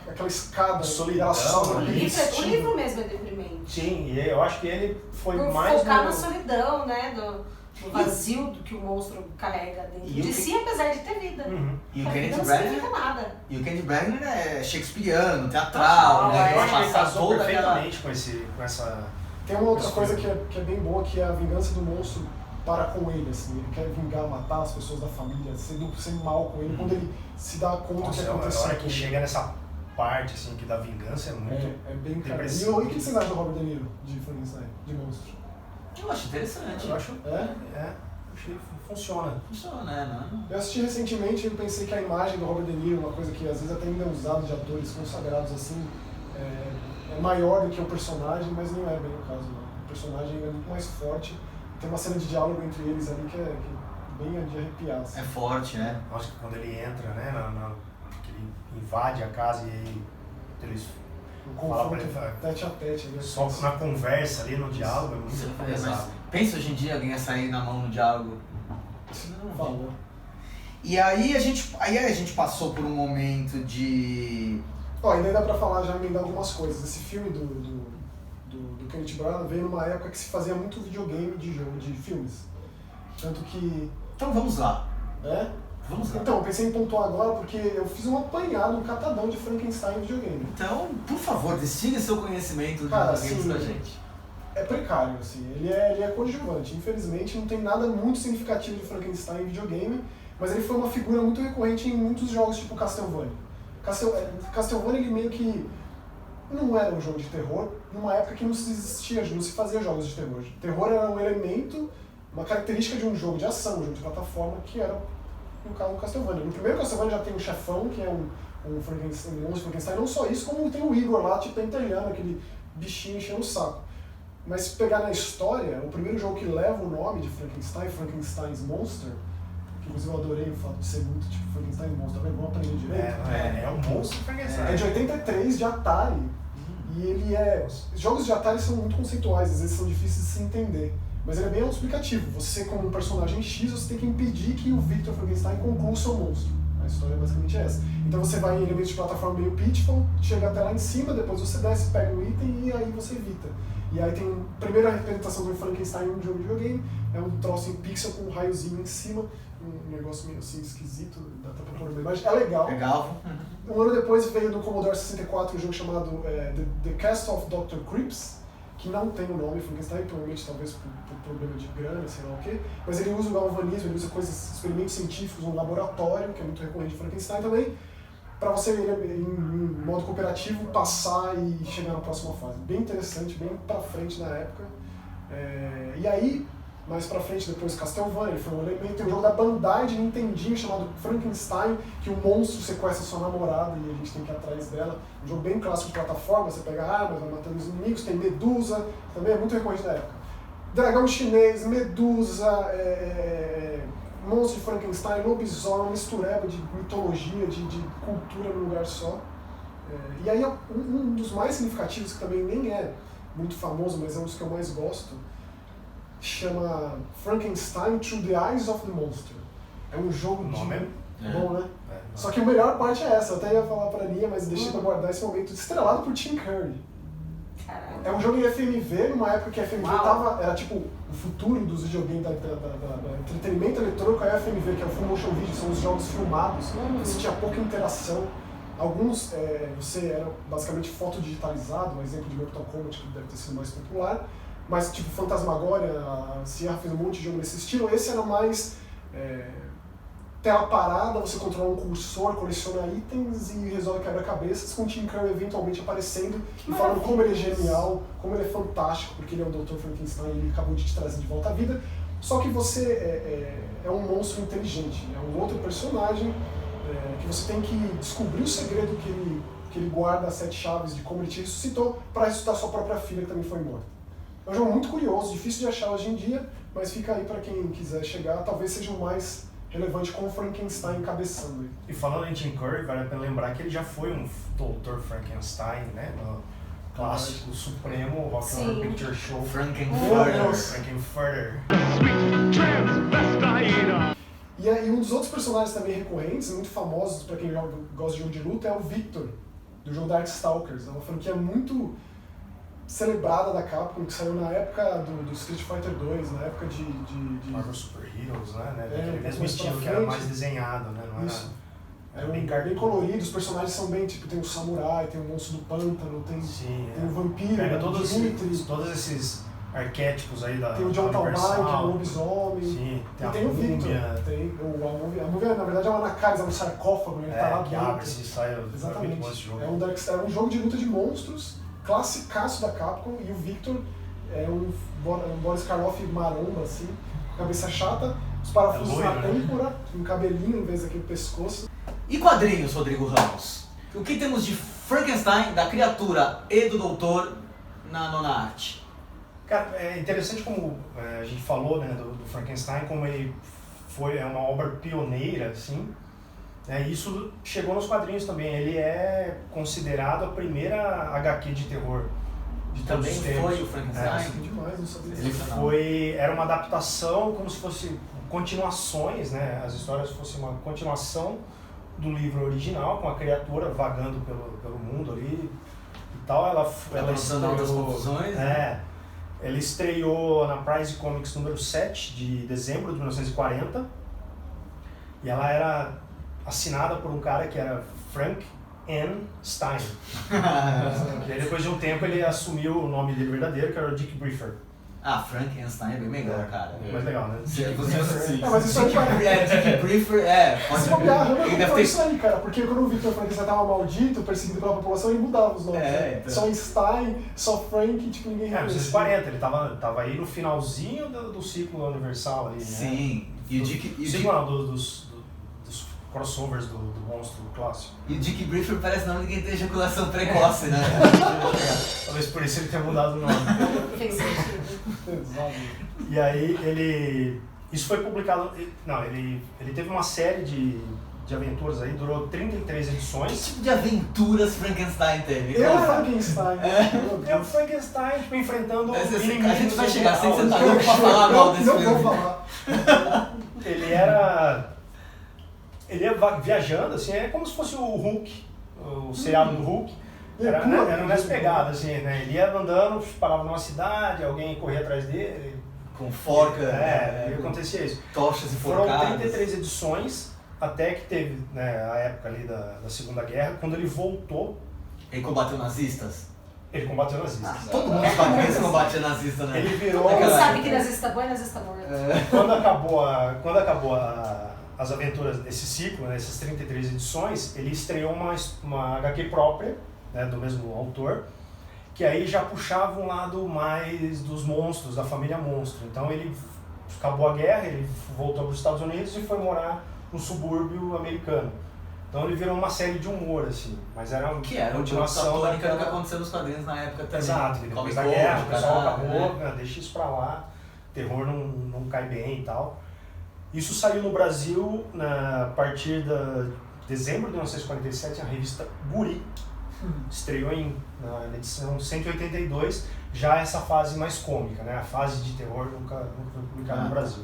aquela escada, Solidão, ela sobe né? O livro mesmo é deprimente. Sim, e eu acho que ele foi Por mais focar na solidão, né? Do vazio do que o monstro carrega dentro E de si, apesar de ter vida. Uhum. E o A vida Kenneth não Branagh significa nada. E o Kenneth Branagh é shakespeariano, teatral, Total, né? Eu acho que ele Passar casou toda aquela... perfeitamente com essa... Tem uma outra Esse coisa filme. que é bem boa, que é a vingança do monstro para com ele, assim. Ele quer vingar, matar as pessoas da família, ser mal com ele, quando ele se dá conta Nossa, do que a aconteceu. hora com que ele. chega nessa parte, assim, que da vingança é muito... É bem cara. E depressivo. o que vocês acham do Robert De Niro, de Frankenstein, de monstro? Eu acho interessante. Eu acho... acho que funciona. Funciona, né? Eu assisti recentemente e eu pensei que a imagem do Robert De Niro, uma coisa que às vezes até ainda é usada de atores consagrados assim, é maior do que o personagem, mas não é bem o caso, não. O personagem é muito mais forte. Tem uma cena de diálogo entre eles ali que é bem de arrepiar. Assim. É forte, né? Acho que quando ele entra, né, que ele invade a casa e aí eles O Fala confronto pra ele, tete a tete. Né? Só na conversa ali, no diálogo, é muito pesado. Pensa hoje em dia alguém ia sair na mão no diálogo. Falou. E aí a gente passou por um momento de... Ó, ainda dá pra falar, já emendar algumas coisas. Esse filme do Kenneth Branagh veio numa época que se fazia muito videogame de jogo, de filmes. Tanto que... Então vamos lá. É? Vamos lá. Então, eu pensei em pontuar agora porque eu fiz um apanhado, um catadão de Frankenstein em videogame. Então, por favor, destine seu conhecimento de Cara, games assim, pra gente. É precário, assim, ele é coadjuvante. Infelizmente, não tem nada muito significativo de Frankenstein em videogame, mas ele foi uma figura muito recorrente em muitos jogos, tipo Castlevania. Castlevania, ele meio que não era um jogo de terror, numa época que não se fazia jogos de terror. Terror era um elemento, uma característica de um jogo de ação, um jogo de plataforma, que era, no caso, do Castlevania. No primeiro Castlevania já tem um chefão, que é um Frankenstein, um monstro de Frankenstein, não só isso, como tem o Igor lá, tipo, pentelhando aquele bichinho enchendo o saco. Mas se pegar na história, o primeiro jogo que leva o nome de Frankenstein, Frankenstein's Monster, que inclusive eu adorei o fato de ser muito tipo Frankenstein's Monster, vamos aprender direito. É um monstro Frankenstein. É de 83, de Atari, e ele é... Jogos de Atari são muito conceituais, às vezes são difíceis de se entender, mas ele é bem autoexplicativo. Você, como um personagem X, você tem que impedir que o Victor Frankenstein conclua o seu monstro. A história é basicamente essa. Então você vai em elementos de plataforma meio Pitfall, chega até lá em cima, depois você desce, pega um item e aí você evita. E aí tem a primeira representação do Frankenstein em um jogo de videogame, é um troço em pixel com um raiozinho em cima, um negócio meio assim esquisito, dá até pra pôr uma imagem, é legal. Legal. Um ano depois veio no Commodore 64 um jogo chamado The Cast of Dr. Creeps, que não tem o nome Frankenstein, provavelmente talvez por problema de grana, sei lá o quê, mas ele usa o galvanismo, ele usa coisas, experimentos científicos, um laboratório, que é muito recorrente de Frankenstein também, para você, em modo cooperativo, passar e chegar na próxima fase. Bem interessante, bem pra frente na época. E aí, mais pra frente, depois Castlevania, ele foi um elemento. Tem um jogo da Bandai de Nintendinho chamado Frankenstein, que o monstro sequestra sua namorada e a gente tem que ir atrás dela. Um jogo bem clássico de plataforma, você pega armas, vai matando os inimigos. Tem Medusa, também é muito recorrente da época. Dragão chinês, Medusa, monstro de Frankenstein, lobisomem, mistureba de mitologia, de cultura num lugar só. E aí um dos mais significativos, que também nem é muito famoso, mas é um dos que eu mais gosto, chama Frankenstein Through the Eyes of the Monster. É um jogo de... Bom, né? Só que a melhor parte é essa, eu até ia falar pra Nia, mas deixei pra guardar esse momento, estrelado por Tim Curry. Caramba. É um jogo em FMV, numa época que a FMV era tipo o futuro dos videogames, da entretenimento eletrônico. A FMV, que é o Full Motion Video, são os jogos filmados, você tinha pouca interação. Alguns, você era basicamente foto digitalizado, um exemplo de Mortal Kombat, que deve ter sido mais popular, mas tipo Phantasmagoria, a Sierra fez um monte de jogo nesse estilo. Esse era mais tela parada, você controla um cursor, coleciona itens e resolve quebra-cabeças, com o Tim Curry eventualmente aparecendo e falando como ele é genial, como ele é fantástico, porque ele é o Dr. Frankenstein e ele acabou de te trazer de volta à vida. Só que você é um monstro inteligente, é um outro personagem que você tem que descobrir o segredo que ele guarda, as 7 chaves de como ele te ressuscitou, para ressuscitar sua própria filha que também foi morta. É um jogo muito curioso, difícil de achar hoje em dia, mas fica aí para quem quiser chegar, talvez seja o mais relevante com o Frankenstein encabeçando. E falando em Tim Curry, vale a pena lembrar que ele já foi um Dr. Frankenstein, né? No clássico supremo Rock Horror Picture Show. Frankenfurter. E um dos outros personagens também recorrentes, muito famosos para quem gosta de jogo de luta, é o Victor, do jogo Darkstalkers. É uma franquia muito celebrada da Capcom, que saiu na época do Street Fighter 2, na época de Marvel Super Heroes, né? Aquele mesmo estilo que era mais desenhado, né? Não era bem colorido, os personagens são bem, tipo, tem o samurai, tem o monstro do pântano, tem o vampiro, pega o Dimitri, todos esses arquétipos aí da tem o John Talmai, que é o lobisomem, sim, tem e tem o Victor, a múmia na verdade é uma Anacaris, é um sarcófago, ele tá lá que abre-se e sai. Exatamente, é um jogo de luta de monstros, classicaço da Capcom, e o Victor é um Boris Karloff maromba, assim, cabeça chata, os parafusos na têmpora, um cabelinho em vez daquele pescoço. E quadrinhos, Rodrigo Ramos? O que temos de Frankenstein, da criatura e do doutor na nona arte? Cara, é interessante como a gente falou, né, do Frankenstein, como ele foi uma obra pioneira, assim, Isso chegou nos quadrinhos também. Ele é considerado a primeira HQ de terror de todos Também os tempos. foi o Frankenstein? Demais, não sabia Ele disso. era uma adaptação como se fosse continuações, né? As histórias fossem uma continuação do livro original, com a criatura vagando pelo mundo ali e tal. Ela causando altas confusões, né? Ela estreou na Prize Comics número 7 de dezembro de 1940 e ela era assinada por um cara que era Frank N. Stein. E aí, depois de um tempo, ele assumiu o nome dele verdadeiro, que era o Dick Briefer. Frankenstein é bem melhor, cara. Mais legal, né? Sim. Mas isso aí, cara. Dick Briefer, pode Se bobear, eu Ele deve não ter... isso aí, cara, porque quando o Victor Frankenstein tava maldito, perseguido pela população, ele mudava os nomes. Então. Só Stein, só Frank, tipo, ninguém reconhecia. 1940, ele tava aí no finalzinho do ciclo universal ali, né? Sim. E o Dick... Ciclo não, dos crossovers do monstro clássico. E o Dick Briefer parece nome de quem tem ejaculação precoce, né? Talvez por isso ele tenha mudado o nome. Fez sentido. Exato. E aí isso foi publicado. Não, ele teve uma série de aventuras aí, durou 33 Que edições. tipo de aventuras Frankenstein teve? Eu Frankenstein. Meu É o Deus. Frankenstein, tipo, enfrentando Mas assim, inimigos a gente vai do chegar, mal, você tá assim. louco pra falar mal desse Não filme. vou falar. Ele ia viajando, assim, é como se fosse o Hulk, o seriado do Hulk. Era nessa pegada, assim, né? Ele ia andando, parava numa cidade, alguém corria atrás dele. Com forca, E acontecia isso. tochas e Foram forcadas. 33 edições, até que teve, né, a época ali da Segunda Guerra, quando ele voltou, Ele combateu nazistas? ele combateu nazistas. Todo mundo nos quadrinhos combatia nazista, né? Ele virou... Todo mundo Aquela- sabe que nazista bom e nazista morto. Quando acabou as aventuras desse ciclo, né, essas 33 edições, ele estreou uma HQ própria, né, do mesmo autor, que aí já puxava um lado mais dos monstros, da família monstro. Então ele acabou a guerra, ele voltou para os Estados Unidos e foi morar no subúrbio americano. Então ele virou uma série de humor, assim, mas era uma Que era uma continuação tônica do que daquela... aconteceu nos quadrinhos na época também. Exato, Comic depois da Con, guerra, o pessoal caralho, acabou, né? deixa isso pra lá, terror não cai bem e tal. Isso saiu no Brasil a partir de dezembro de 1947, a revista Guri. Estreou na edição 182, já essa fase mais cômica, né? A fase de terror nunca foi publicada no Brasil.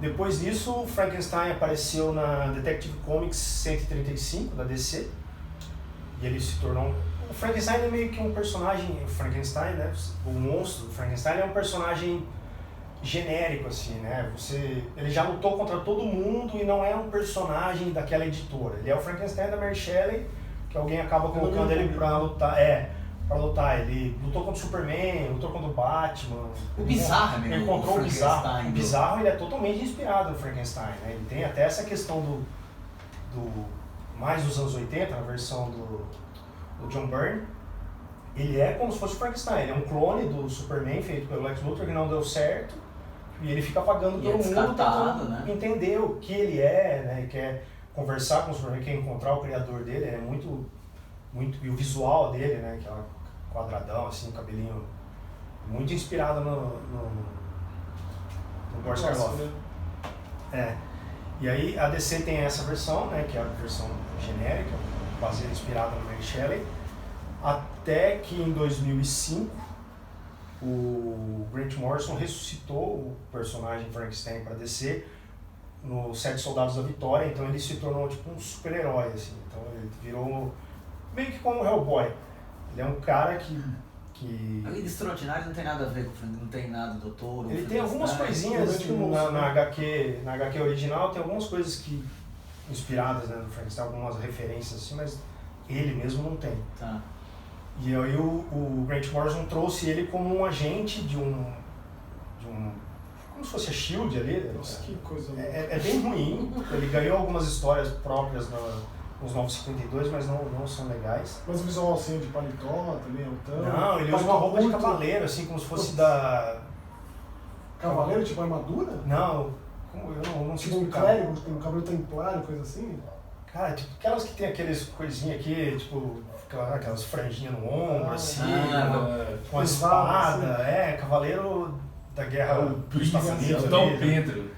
Depois disso, o Frankenstein apareceu na Detective Comics 135, da DC, e ele se tornou... O Frankenstein é meio que um personagem... O Frankenstein, né? O monstro do Frankenstein é um personagem genérico, assim, né? Ele já lutou contra todo mundo e não é um personagem daquela editora. Ele é o Frankenstein da Mary Shelley, que alguém acaba colocando ele pra lutar. Pra lutar. Ele lutou contra o Superman, lutou contra o Batman. O Bizarro é meio Ele encontrou o Bizarro. Frankenstein O Bizarro ele é totalmente inspirado no Frankenstein, né? Ele tem até essa questão mais dos anos 80, na versão do John Byrne. Ele é como se fosse o Frankenstein. Ele é um clone do Superman feito pelo Lex Luthor que não deu certo. E ele fica vagando E é todo mundo descartado, tentando né? entender o que ele é, né? Ele quer conversar com o Superman, quer encontrar o criador dele. É muito... E o visual dele, né? Que é quadradão, assim, cabelinho muito inspirado no Boris Karloff. E aí a DC tem essa versão, né? Que é a versão genérica, baseada, inspirada no Mary Shelley. Até que em 2005 o Grant Morrison ressuscitou o personagem Frankenstein para DC no Sete Soldados da Vitória, então ele se tornou tipo um super-herói, assim. Então ele virou meio que como o Hellboy. Ele é um cara que A Liga Extraordinária não tem nada a ver com o Frankenstein, não tem nada do Toro. ele tem algumas coisinhas tipo, na HQ original, tem algumas coisas que inspiradas, né, no Frankenstein, algumas referências assim, mas ele mesmo não tem. Tá. E aí o Grant Morrison trouxe ele como um agente de um como se fosse a SHIELD ali. Nossa, que coisa louca. É bem ruim. Ele ganhou algumas histórias próprias nos 952, mas não são legais. Mas o visual assim de paletó também, altão. Não, ele usa uma roupa de cavaleiro, assim, como se fosse da... Cavaleiro, tipo armadura? Não, eu não sei Tipo um explicar. clérigo, tem um cabelo templário, coisa assim? Cara, tipo, aquelas que tem aqueles coisinhas aqui, tipo, aquelas franjinhas no ombro, assim, com a Pesado, espada, cavaleiro da guerra dos Estados Unidos. Dom ali. Pedro.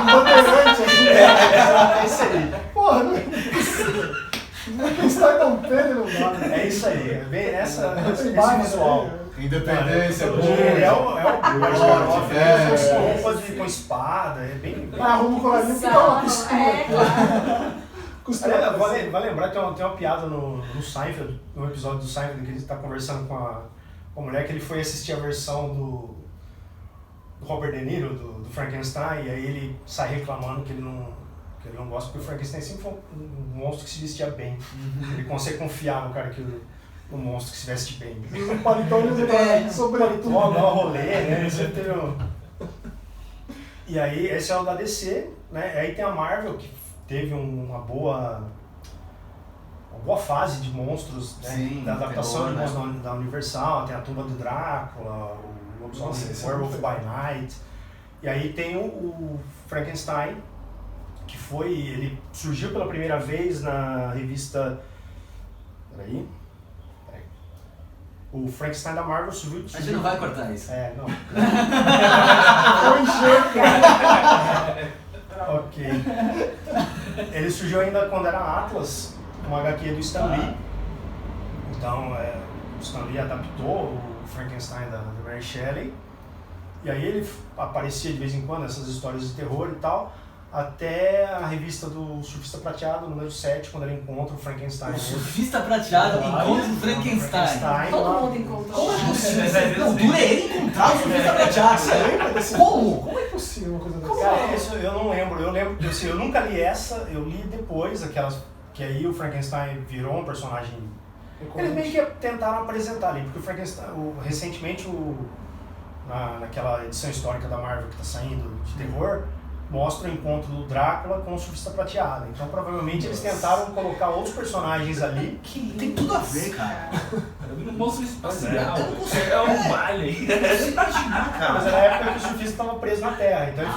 Bandeirante aqui. É isso aí. Porra, não é possível. Frankenstein Dom Pedro não dá, né? É isso aí. É bem esse Tem barba, visual. né? Independência, Todo bom. dia é o É. roupa com espada, é bem. Arruma o colarinho e fica uma costura aqui. claro. Costura. Vai lembrar que tem uma piada no Seinfeld, no episódio do Seinfeld, que ele está conversando com a mulher, que ele foi assistir a versão do Robert De Niro, do Frankenstein, e aí ele sai reclamando que ele não gosta, porque o Frankenstein sempre foi um monstro que se vestia bem. Ele consegue confiar no cara no monstro que se veste bem. Um paletó sobre tudo. Dá um rolê, né? Ele sempre teve E aí, esse é o da DC, né? Aí tem a Marvel, que teve uma boa fase de monstros, né? Sim, Da adaptação terror, de monstros da Universal, tem a Tumba do Drácula, o Nossa, esse é Werewolf muito by Night. E aí tem o Frankenstein, que ele surgiu pela primeira vez na revista... Peraí. O Frankenstein da Marvel surgiu... A gente não vai cortar isso. É, não. Foi enxerga. Ok. Ele surgiu ainda quando era Atlas, uma HQ do Stan Lee. Então, o Stan Lee adaptou o Frankenstein da Mary Shelley. E aí ele aparecia de vez em quando nessas histórias de terror e tal, até a revista do Surfista Prateado, número 7, quando ele encontra o Frankenstein. O surfista prateado encontra o Frankenstein. Todo mundo encontrou. Como é possível? Não, dura ele encontrar o surfista prateado. Você lembra desse Como? Como é possível uma coisa dessa? Cara, isso eu não lembro. Eu lembro que assim, eu nunca li essa, eu li depois aquelas. Que aí o Frankenstein virou um personagem. Eles meio que tentaram apresentar ali, porque o Frankenstein, recentemente, naquela edição histórica da Marvel que está saindo de terror, mostra o encontro do Drácula com o Surfista Prateado. Então provavelmente eles tentaram colocar outros personagens ali. Que tem tudo a ver, cara. Um monstro espacial. Eu não consigo- É um baile. Eu não consigo imaginar, Mas cara. era a época que o surfista estava preso na Terra, então ele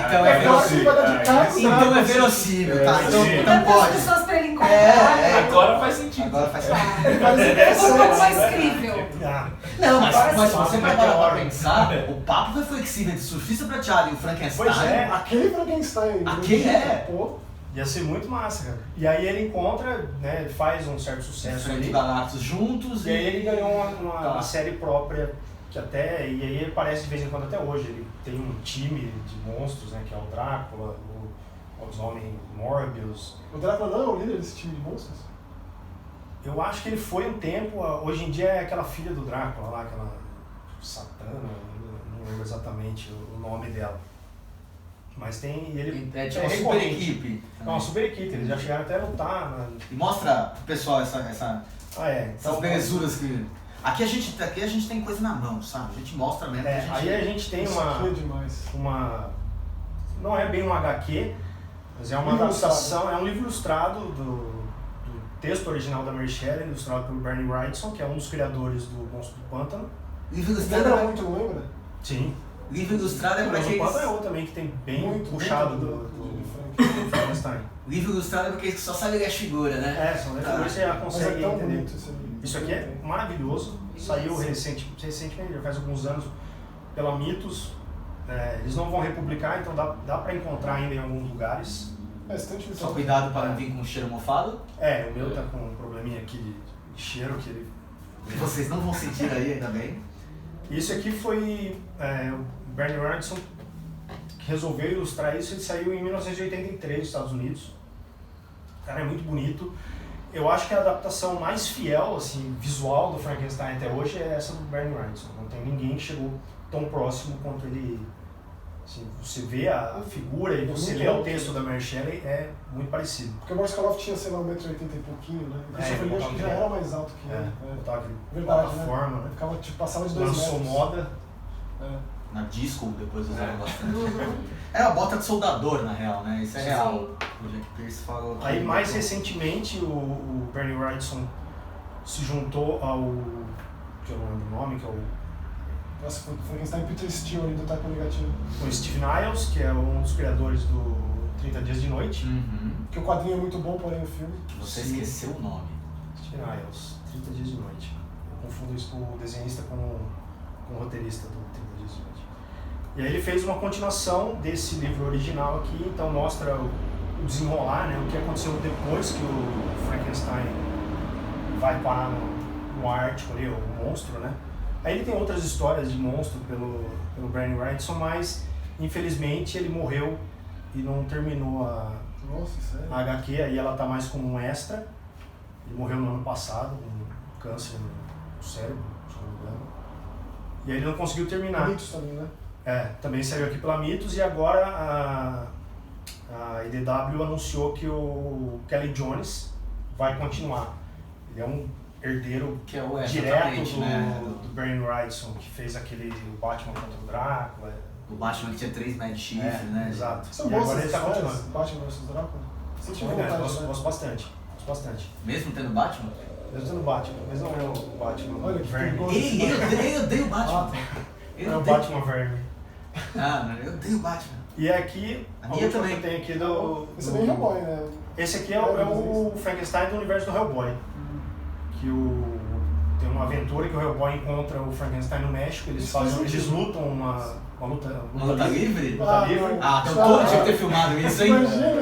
Então É é claro que verossímil. vai dar de cara. Então é verossímil, tá? Então Sim. não Tantas pode. pessoas pra ele encontrar. Agora faz sentido. Agora faz sentido. É um pouco mais crível. Ah, Não, mas se você Mas parar pra teórico. pensar, o papo foi flexível entre surfista prateado e o Frankenstein. Pois é. Aquele Frankenstein. Aquele é. Pô, ia ser muito massa, cara. E aí ele encontra, né, ele faz um certo sucesso Frente ali. Galactus juntos E aí ele ganhou Tá. uma série própria, que até, e aí ele aparece de vez em quando até hoje. Ele tem um time de monstros, né, que é o Drácula, o lobisomem Morbius. o Drácula não é o líder desse time de monstros? Eu acho que ele foi um tempo, hoje em dia é aquela filha do Drácula lá, aquela Satana, não lembro exatamente o nome dela. Mas tem, e ele É tipo uma super recorrente. equipe. É uma super equipe, eles já chegaram até a lutar. E mostra pro pessoal essas Então, belezuras que. Aqui a gente tem coisa na mão, sabe? A gente mostra mesmo. que a gente... aí a gente tem Isso aqui é demais. não é bem um HQ, mas é uma Livro adaptação, é um livro ilustrado do texto original da Mary Shelley, ilustrado pelo Bernie Wrightson, que é um dos criadores do Monstro do Pântano. Livro ilustrado, Lembra muito, não lembra? Sim. livro ilustrado é O pra Monstro do aqueles. Pântano é outro também que tem bem Muito, puxado muito do Frankenstein. Livro ilustrado é porque só sabe ler as figuras, né? São Tá. leituras que você já Mas consegue é tão entender. bonito esse livro. Isso aqui é maravilhoso, saiu recentemente, já faz alguns anos, pela Mitos. Eles não vão republicar, então dá pra encontrar ainda em alguns lugares. Bastante Só cuidado para não vir com cheiro mofado. O meu tá com um probleminha aqui de cheiro, que ele... Que vocês não vão sentir aí, ainda bem. Isso aqui foi o Bernie Wrightson que resolveu ilustrar isso. Ele saiu em 1983 nos Estados Unidos. Cara, é muito bonito. Eu acho que a adaptação mais fiel, assim, visual do Frankenstein até hoje é essa do Bernie Wrightson. Não tem ninguém que chegou tão próximo quanto ele. Assim, você vê a figura e você lê o texto da Mary Shelley, é muito parecido. Porque o Boris Karloff tinha, sei lá, 1,80m e pouquinho, né? O Christopher Lee acho que já era mais alto que ele. Botava aquele Verdade, plataforma, né? né? Ficava, tipo, passava de 2 metros. Lançou moda. É. Na disco depois usaram bastante. Era a bota de soldador, na real, né? Isso é real. O Jack Pierce falou. Aí mais recentemente o Bernie Wrightson se juntou ao. Que eu não lembro o nome, que é o. Nossa, foi Frankenstein Peter Steele ali do Taco Negativo. O Steve Niles, que é um dos criadores do 30 Dias de Noite. Uhum. Que o quadrinho é muito bom, porém o filme. Você Sim. esqueceu o nome. Steve Niles, 30 Dias de Noite. Eu confundo isso com o desenhista com com o roteirista do 30 Dias de Noite. E aí ele fez uma continuação desse livro original aqui, então mostra o desenrolar, né, o que aconteceu depois que o Frankenstein vai parar no Ártico ali, o monstro, né. Aí ele tem outras histórias de monstro pelo Brian Wrightson, mas infelizmente ele morreu e não terminou Nossa, sério? a HQ, aí ela tá mais como um extra. Ele morreu no ano passado, com câncer no cérebro, se não me engano. E aí ele não conseguiu terminar. Mitos também, né? Também saiu aqui pela Mitos e agora a IDW anunciou que o Kelly Jones vai continuar. Ele é um herdeiro Que é o direto exatamente, né? do Brian Wrightson, que fez aquele Batman contra o Drácula. O Batman que tinha 3 Mad Chifres, né? Exato. São E boas agora ele essas tá histórias, continuando. Batman vs Drácula? Você tinha Gosto, vontade, né? gosto bastante. Gosto bastante. Mesmo tendo Batman? Mesmo no Batman, mas não é o Batman Olha que verme. perigoso. Ei, eu odeio o Batman. Eu É o odeio. Batman verme. Ah, não, eu odeio o Batman. E aqui, A a minha última também. que eu tenho aqui do... Esse é bem Hellboy, né? Esse aqui é o Frankenstein do universo do Hellboy. Que tem uma aventura que o Hellboy encontra o Frankenstein no México, eles lutam uma Luta livre? Luta livre. Ah, então todo tinha que ter filmado isso, hein? Imagina!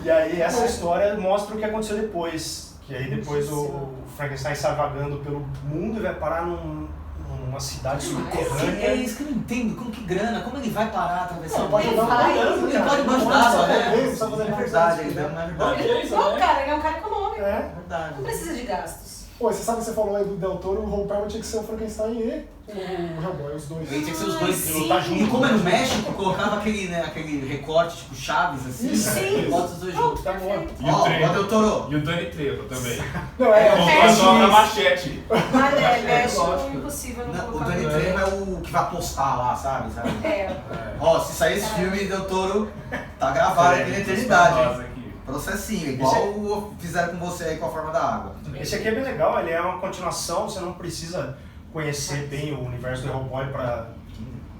E aí essa história mostra o que aconteceu depois. Que aí depois o Frankenstein sai vagando pelo mundo e vai parar numa cidade Como que subterrânea. é isso que eu não entendo? Como que grana? Como ele vai parar atravessando? Não, pode Ele andar vai, andando, ele cara. pode Não mandar, pode né? fazer isso, pode fazer É verdade, isso, não é né? verdade. Não, cara, ele é um cara econômico. É. É verdade. Não precisa de gastos. Pô, você sabe que você falou aí do Del Toro, o Ron Perlman tinha que ser o Frankenstein e o Hellboy, os dois. Ele tinha que ser os dois Sim. lutar junto. E como é no México, colocava aquele recorte, tipo Chaves, assim. Sim. Bota os dois juntos. Tá bom. E o Ó, Trevo. Del Toro. E o Dani Trevo também. Não, Contou a sua na machete. Mas é lógico. impossível não Não, o colocar. Danny Trejo é o que vai apostar lá, sabe? É. Ó, se sair esse filme, Del Toro tá gravado aqui na eternidade, hein? Aqui. Processinho, igual fizeram com você aí com a forma da água. Esse aqui é bem legal, ele é uma continuação, você não precisa conhecer bem o universo do Hellboy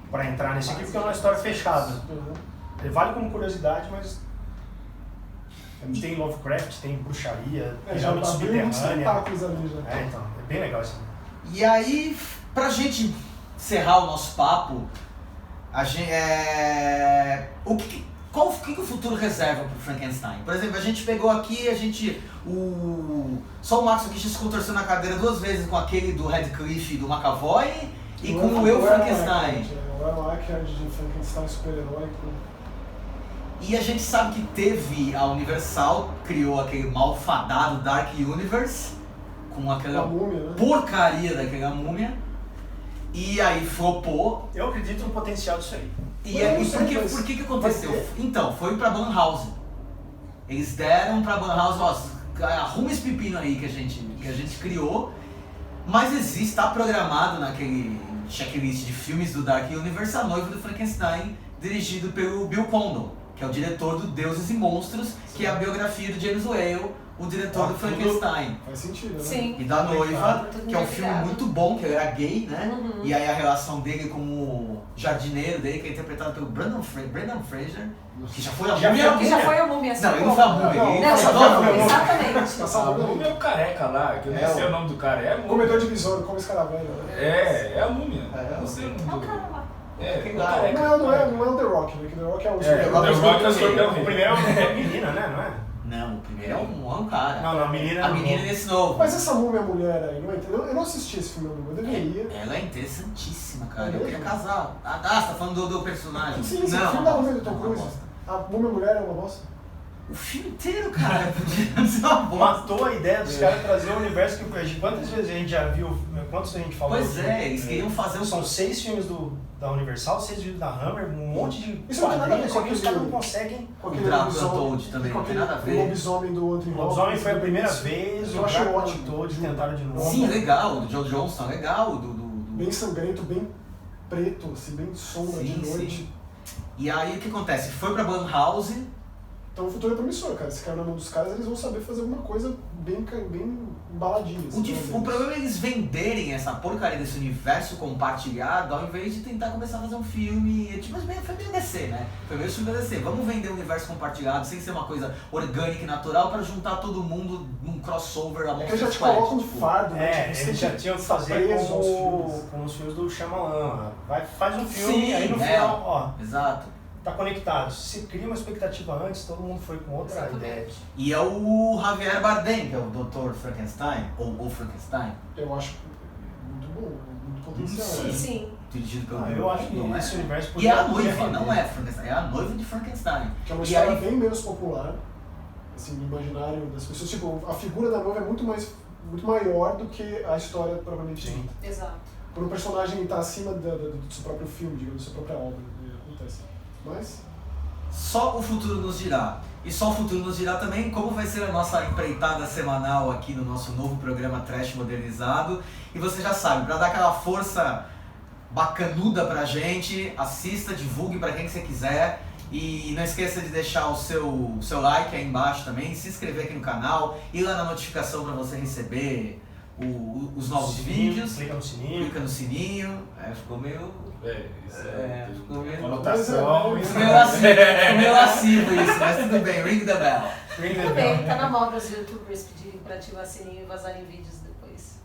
pra entrar nesse aqui, porque é uma história fechada. Ele vale como curiosidade, mas tem Lovecraft, tem bruxaria, tem já água abriu muitos subterrânea. tentáculos ali já. Então, é bem legal isso. E aí, pra gente encerrar o nosso papo, a gente, o que o futuro reserva pro Frankenstein? Por exemplo, a gente pegou aqui, só o Max aqui já se contorceu na cadeira 2 vezes com aquele do Radcliffe e do McAvoy e com o Eu Frankenstein. O Aaron Eckhart de Frankenstein super-heróico. E a gente sabe que teve, a Universal criou aquele malfadado Dark Universe, com aquela A múmia, né? porcaria daquela múmia, e aí flopou. Eu acredito no potencial disso aí. E Eu não aí, sei, mas por que aconteceu? vai ter? Então, foi pra Blumhouse. Eles deram pra Blumhouse, ó, arruma esse pepino aí que a gente criou, mas existe, tá programado naquele checklist de filmes do Dark Universe, A Noiva do Frankenstein, dirigido pelo Bill Condon, que é o diretor do Deuses e Monstros, que é a biografia do James Whale, o diretor do Frankenstein. Faz sentido, né? Sim. E da Noiva, Tudo que é um filme ligado. muito bom, que ele era gay, né? Uhum. E aí a relação dele com o jardineiro dele, que é interpretado pelo Brendan Fraser, que já foi a múmia. Que já foi a múmia, assim. Não, ele não foi a múmia, Não, ele Não, foi já a foi a nova múmia, múmia. exatamente. Tá Ah, salvando o múmia é o careca lá, que eu não sei o nome do cara. É a múmia. Comedor de besouro, come escaravelho. Né? É a múmia. É, Não sei o nome É o do cara lá. É, Não, careca. Não é o The Rock, né? Que The Rock é o É, super-herói. o The Rock é o Escorpião O Rei. primeiro é uma menina, né? Não é? Não, o primeiro é um cara. Não, a menina A menina é nesse novo. Mas essa múmia mulher aí, não é? Eu não assisti esse filme, eu deveria. Ela é interessantíssima, cara. É Eu queria mesmo? casar. Ah, você tá falando do personagem. Sim, sim, não, o filme uma da bosta, múmia do Tom uma Cruise. bosta. A múmia mulher é uma bosta. O filme inteiro, cara, podia ser uma bosta. matou a ideia dos caras trazer o universo que quantas vezes a gente já viu, quantos a gente falou? Pois é, eles queriam fazer um... São 6 filmes da Universal, 6 filmes da Hammer, um monte de Isso não tem nada a ver quadrinhos, com só que os aquele- caras não conseguem. Com O aquele Drácula lobisomem- Toad também, com não tem aquele nada a ver. lobisomem do Anthony O Hopkins. Lobisomem foi a primeira Isso. vez, Eu o acho Drácula ótimo. Toad tentaram de novo. Sim, legal, do John Johnston, legal. Bem sangrento, bem preto, assim, bem sombra Sim, de noite. sim. E aí o que acontece? Foi pra Blumhouse Então o futuro é promissor, cara. Se cair na mão dos caras, eles vão saber fazer alguma coisa bem embaladinha. Assim, O problema é eles venderem essa porcaria desse universo compartilhado ao invés de tentar começar a fazer um filme. Tipo, foi meio DC, né? Foi meio filme da DC. Vamos vender o universo compartilhado sem ser uma coisa orgânica e natural pra juntar todo mundo num crossover a É que eles já te colocam um fardo, né? Tipo, eles já tinham que fazer com os filmes do Shyamalan. Faz um filme, Sim, aí no final, ó, exato. tá conectado. Se cria uma expectativa antes, todo mundo foi com outra ideia. E é o Javier Bardem, que é o Dr. Frankenstein, ou o Frankenstein. Eu acho muito bom, muito potencial. Sim. né? Sim. Dirigido pelo Eu acho que não esse universo E podia é a noiva, render. não é Frankenstein, é a noiva de Frankenstein. Que é uma E história aí- bem menos popular, assim, no imaginário das pessoas. Tipo, a figura da noiva é muito maior do que a história propriamente Sim. dita. Exato. Quando o personagem está acima do seu próprio filme, digamos, da sua própria obra, né? Acontece. Mas, Só o futuro nos dirá. E só o futuro nos dirá também como vai ser a nossa empreitada semanal aqui no nosso novo programa Trash Modernizado. E você já sabe, para dar aquela força bacanuda pra gente, assista, divulgue pra quem que você quiser. E não esqueça de deixar o seu like aí embaixo também, se inscrever aqui no canal, ir lá na notificação para você receber os novos vídeos. Clica no sininho. Clica no sininho. Ficou meio... ficou meio... Anotação. Mas Ficou meio lascivo isso, mas tudo bem, ring the bell. Tudo bem, tá na moda os youtubers pedirem pra ativar sininho e vazarem vídeos depois.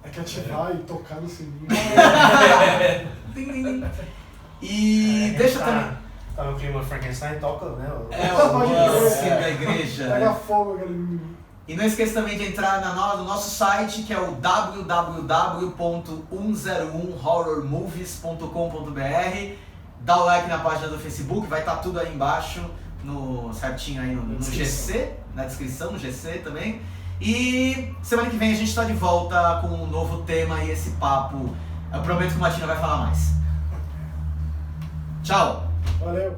é que ativar e tocar no sininho. Ding, ding, ding. E deixa também... Tá no clima Frankenstein, toca, né? O sino da igreja. Pega fogo, galera. E não esqueça também de entrar no nosso site, que é o www.101horrormovies.com.br. Dá o like na página do Facebook, vai estar tudo aí embaixo, certinho aí no GC, na descrição, no GC também. E semana que vem a gente está de volta com um novo tema e esse papo. Eu prometo que o Matina vai falar mais. Tchau! Valeu.